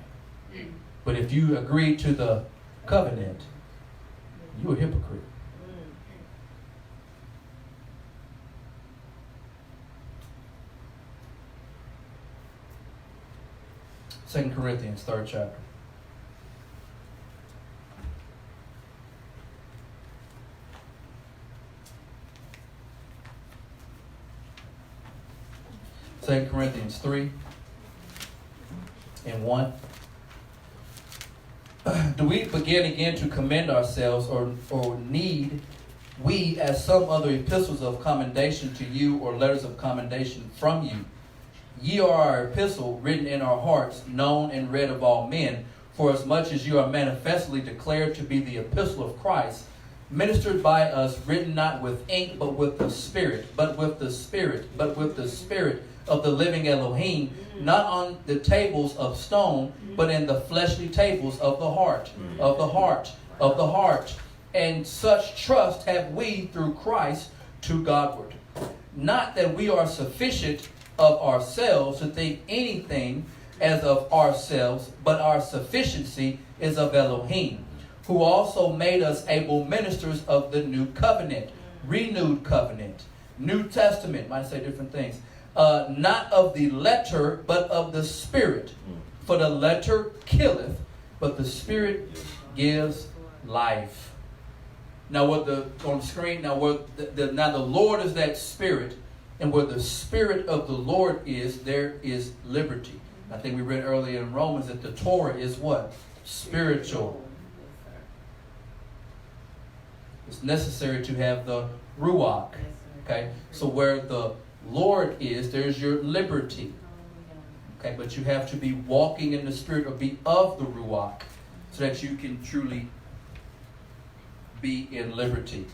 [SPEAKER 1] But if you agree to the covenant, you're a hypocrite. 2 Corinthians, 3rd chapter. Second Corinthians 3 and 1. Do we begin again to commend ourselves, or need we, as some other epistles of commendation to you, or letters of commendation from you? Ye are our epistle, written in our hearts, known and read of all men, for as much as you are manifestly declared to be the epistle of Christ, ministered by us, written not with ink, but with the Spirit, but with the Spirit of the living Elohim, not on the tables of stone, but in the fleshly tables of the heart, of the heart, of the heart. And such trust have we through Christ to Godward. Not that we are sufficient of ourselves to think anything as of ourselves, but our sufficiency is of Elohim, who also made us able ministers of the new covenant, renewed covenant, New Testament, might say different things, not of the letter, but of the Spirit. For the letter killeth, but the Spirit gives life. Now, what on the screen? Now, now the Lord is that Spirit, and where the Spirit of the Lord is, there is liberty. I think we read earlier in Romans that the Torah is what? Spiritual. It's necessary to have the Ruach. Okay, so where the Lord is, there's your liberty. Okay, but you have to be walking in the Spirit, or be of the Ruach, so that you can truly be in liberty.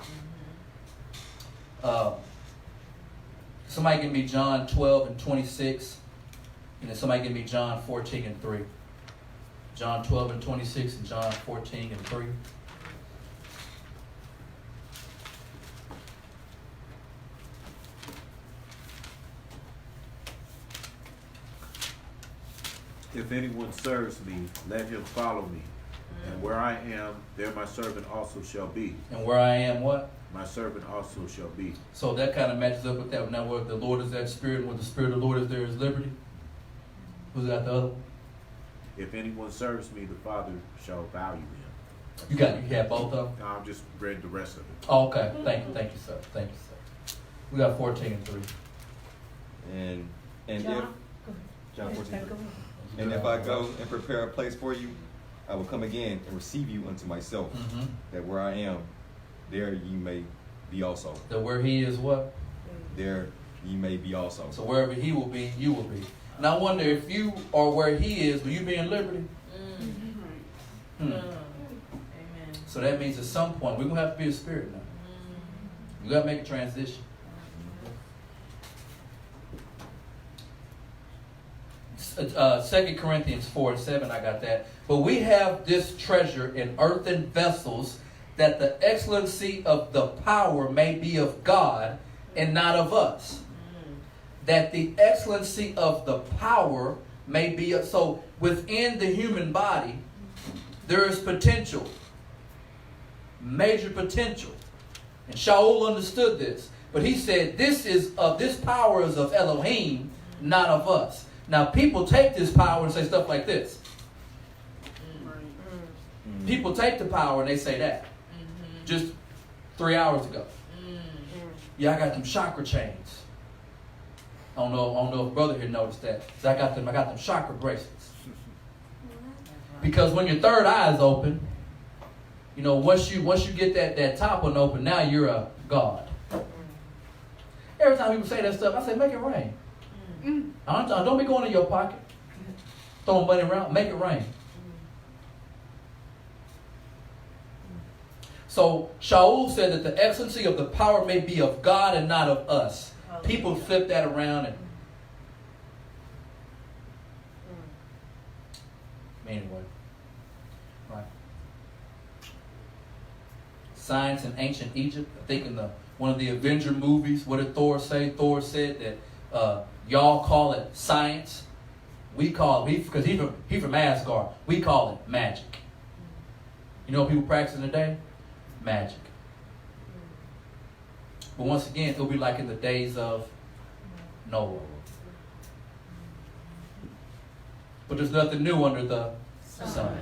[SPEAKER 1] Somebody give me John 12 and 26. And then somebody give me John 14 and 3. John 12 and 26 and John 14 and 3.
[SPEAKER 3] If anyone serves me, let him follow me. And where I am, there my servant also shall be.
[SPEAKER 1] And where I am what?
[SPEAKER 3] My servant also shall be.
[SPEAKER 1] So that kind of matches up with that. Now where the Lord is that spirit, and where the spirit of the Lord is, there is liberty. Who's got the other one?
[SPEAKER 3] If anyone serves me, the Father shall value him.
[SPEAKER 1] You have both of them?
[SPEAKER 3] No, I'm just reading the rest of it.
[SPEAKER 1] Oh, okay. Thank you, sir. Thank you, sir. We got 14 and 3.
[SPEAKER 5] And
[SPEAKER 2] John,
[SPEAKER 5] if
[SPEAKER 2] go
[SPEAKER 5] John
[SPEAKER 2] ahead.
[SPEAKER 5] 14.
[SPEAKER 2] Go ahead.
[SPEAKER 5] And if I go and prepare a place for you, I will come again and receive you unto myself,
[SPEAKER 1] Mm-hmm.
[SPEAKER 5] that where I am, there ye may be also.
[SPEAKER 1] That where he is what?
[SPEAKER 5] There ye may be also.
[SPEAKER 1] So wherever he will be, you will be. And I wonder if you are where he is, will you be in liberty?
[SPEAKER 4] Amen.
[SPEAKER 1] So that means at some point, we're going to have to be a spirit now. You got to make a transition. 2 Corinthians 4:7, I got that. But we have this treasure in earthen vessels, that the excellency of the power may be of God and not of us. That the excellency of the power may be of, so within the human body, there is potential. Major potential. And Shaul understood this. But he said, this power is of Elohim, not of us. Now people take this power and say stuff like this. People take the power and they say that. Just 3 hours ago. Yeah, I got them chakra chains. I don't know if brother here noticed that. So I got them chakra bracelets. Because when your third eye is open, you know, once you get that top one open, now you're a god. Every time people say that stuff, I say, make it rain. Don't be going in your pocket, throwing money around. Make it rain. So Shaul said that the excellency of the power may be of God and not of us. People flip that around and anyway, right? Science in ancient Egypt. I think in one of the Avenger movies, what did Thor say? Thor said that y'all call it science. We call it, because he from Asgard. We call it magic. You know what people practice today? Magic. But once again, it'll be like in the days of Noah. But there's nothing new under the sun.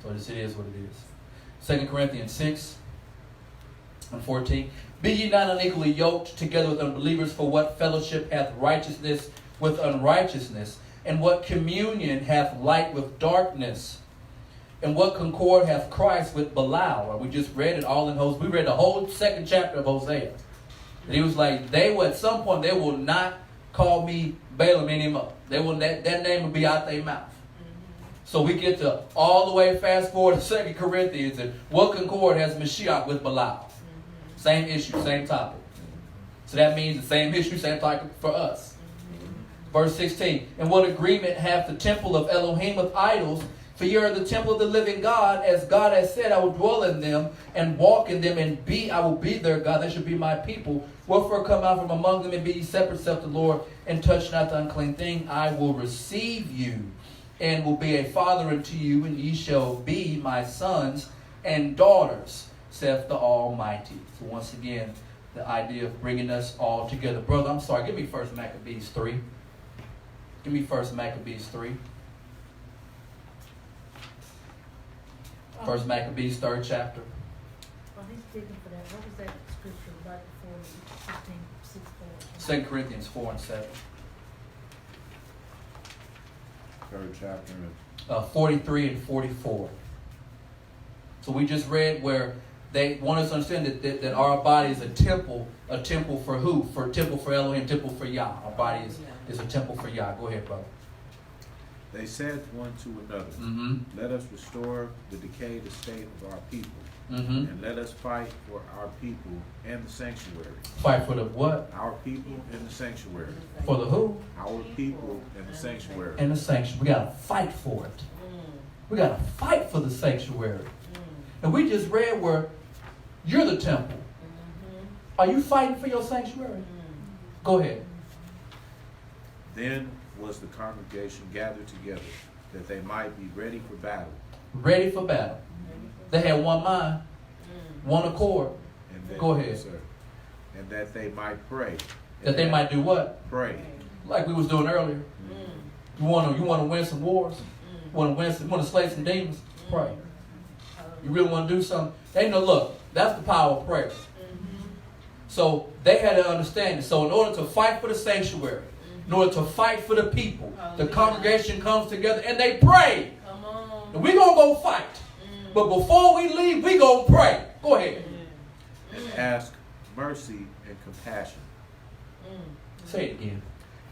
[SPEAKER 1] So this it is what it is. 2 Corinthians 6 and 14. Be ye not unequally yoked together with unbelievers, for what fellowship hath righteousness with unrighteousness? And what communion hath light with darkness? And what concord hath Christ with Belial? We just read it all in Hosea. We read the whole second chapter of Hosea. And he was like, at some point, they will not call me Balaam anymore. That name will be out their mouth. So we get to all the way fast forward to 2 Corinthians, and what concord has Mashiach with Belial? Same issue, same topic. So that means the same issue, same topic for us. Verse 16. And what agreement hath the temple of Elohim with idols? For ye are the temple of the living God, as God has said, I will dwell in them and walk in them, and I will be their God. They shall be my people. Wherefore come out from among them and be ye separate, saith the Lord, and touch not the unclean thing. I will receive you, and will be a father unto you, and ye shall be my sons and daughters, saith the Almighty. So once again, the idea of bringing us all together. Brother, I'm sorry, give me 1 Maccabees 3. Give me 1 Maccabees 3. 1 Maccabees 3rd chapter.
[SPEAKER 2] While he's digging for that, what was that scripture right before 15:6?
[SPEAKER 1] 2 Corinthians 4 and 7.
[SPEAKER 3] Third chapter.
[SPEAKER 1] 43 and 44. So we just read where they want us to understand that our body is a temple for who? For temple for Elohim, temple for Yah. Our body is a temple for Yah. Go ahead, brother.
[SPEAKER 3] They said one to another, let us restore the decayed estate of our people, and let us fight for our people and the sanctuary.
[SPEAKER 1] Fight for the what?
[SPEAKER 3] Our people and the sanctuary.
[SPEAKER 1] For the who?
[SPEAKER 3] Our people and the sanctuary.
[SPEAKER 1] And the sanctuary. We got to fight for it. We got to fight for the sanctuary. And we just read where you're the temple. Are you fighting for your sanctuary? Go ahead.
[SPEAKER 3] Then was the congregation gathered together, that they might be ready for battle.
[SPEAKER 1] Ready for battle. They had one mind, one accord.
[SPEAKER 3] And that,
[SPEAKER 1] Go ahead.
[SPEAKER 3] Sir, and that they might pray.
[SPEAKER 1] That they might do what?
[SPEAKER 3] Pray.
[SPEAKER 1] Like we was doing earlier. You want to win some wars? You want to slay some demons? Pray. You really want to do something? They know, look, that's the power of prayer. So they had to understand it. So in order to fight for the sanctuary, in order to fight for the people, the congregation comes together and they pray.
[SPEAKER 4] Come on.
[SPEAKER 1] And we're going to go fight. But before we leave, we're going to pray. Go ahead.
[SPEAKER 3] And ask mercy and compassion.
[SPEAKER 1] Say it again.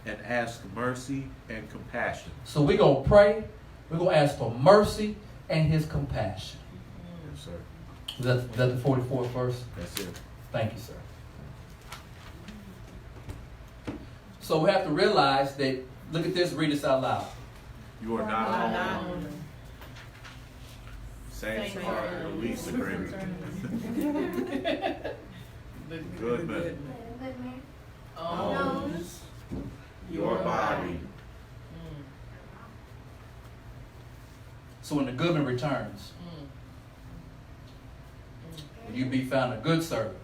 [SPEAKER 3] And ask mercy and compassion.
[SPEAKER 1] So we're going to pray. We're going to ask for mercy and his compassion.
[SPEAKER 3] Yes, sir.
[SPEAKER 1] Is that the 44th verse?
[SPEAKER 3] That's it.
[SPEAKER 1] Thank you, sir. So we have to realize that, look at this, read this out loud.
[SPEAKER 3] You are not alone. Saints are in the least agreement. Goodman. Owns your body.
[SPEAKER 1] So when the Goodman returns, will you be found a good servant?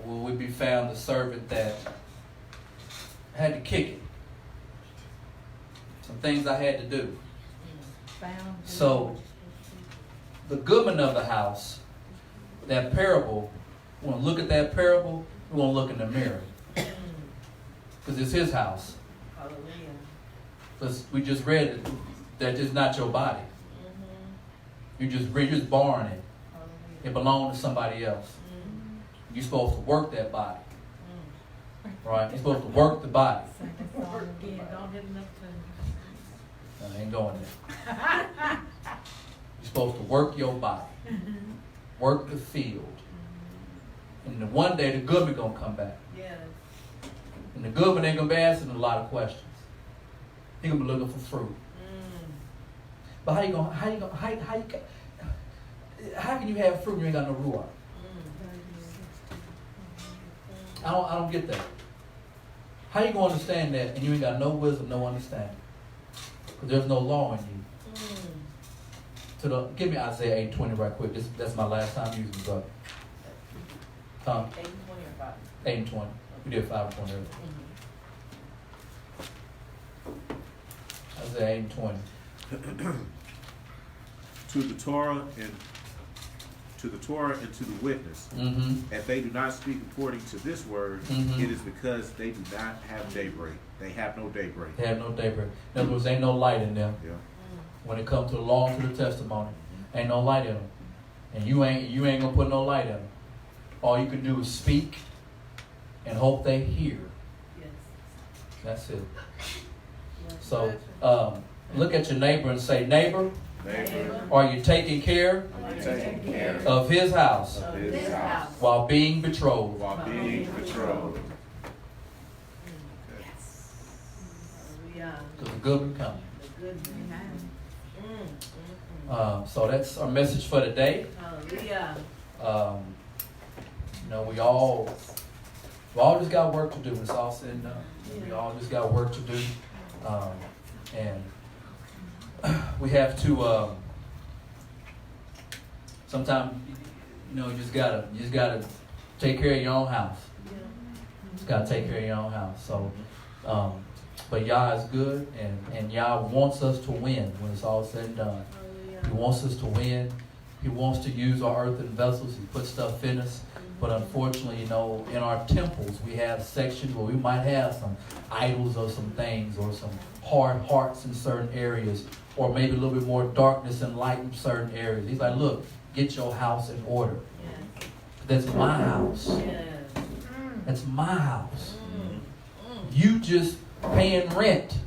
[SPEAKER 1] Or will we be found a servant that had to kick it? Some things I had to do. So the Goodman of the house, that parable, we want to look at that parable, we want to look in the mirror. Because it's his house. Because we just read it, that is not your body. You just borrowing it. It belongs to somebody else. You're supposed to work that body. Right? You're supposed to work the body. I ain't going there. You're supposed to work your body. Work the field. And then one day the Goodman gonna come back. And the Goodman ain't gonna be asking a lot of questions. He gonna be looking for fruit. But how can you have fruit when you ain't got no ruach? I don't get that. How you gonna understand that and you ain't got no wisdom, no understanding? Because there's no law in you. Give me Isaiah 8:20 right quick. That's my last time using it, brother.
[SPEAKER 4] 8:20 or 5?
[SPEAKER 1] 8:20. We did 5:20 earlier. Isaiah 8:20.
[SPEAKER 3] To the Torah and to the witness. If they do not speak according to this word, it is because they do not have daybreak. They have no daybreak.
[SPEAKER 1] They have no daybreak. In other words, ain't no light in them.
[SPEAKER 3] Yeah.
[SPEAKER 1] When it comes to the law and to the testimony, ain't no light in them. And you ain't gonna put no light in them. All you can do is speak and hope they hear. That's it. So look at your neighbor and say, neighbor, are you taking care of his house while being betrothed? Because the Goodman coming. So that's our message for today. We all just got work to do. It's all said and done. We all just got work to do, and we have to. Sometimes, you just gotta take care of your own house. Just gotta take care of your own house. So, but Yah is good, and Yah wants us to win when it's all said and done. He wants us to win. He wants to use our earthen vessels. He puts stuff in us. But unfortunately, in our temples, we have sections where we might have some idols or some things or some hard hearts in certain areas, or maybe a little bit more darkness and light in certain areas. He's like, look, get your house in order. That's my house. That's my house. You just paying rent.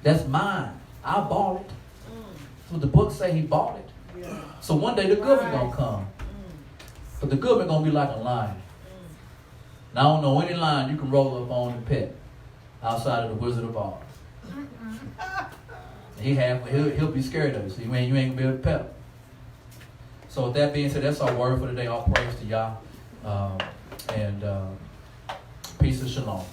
[SPEAKER 1] That's mine. I bought it. That's what the book say, he bought it. So one day the Goodman gonna come. But the Goodman gonna be like a lion. And I don't know any lion you can roll up on and pet outside of the Wizard of Oz. He'll be scared of you. So you ain't gonna be able to pet him. So with that being said, that's our word for today. All praise to Yah. And peace and shalom.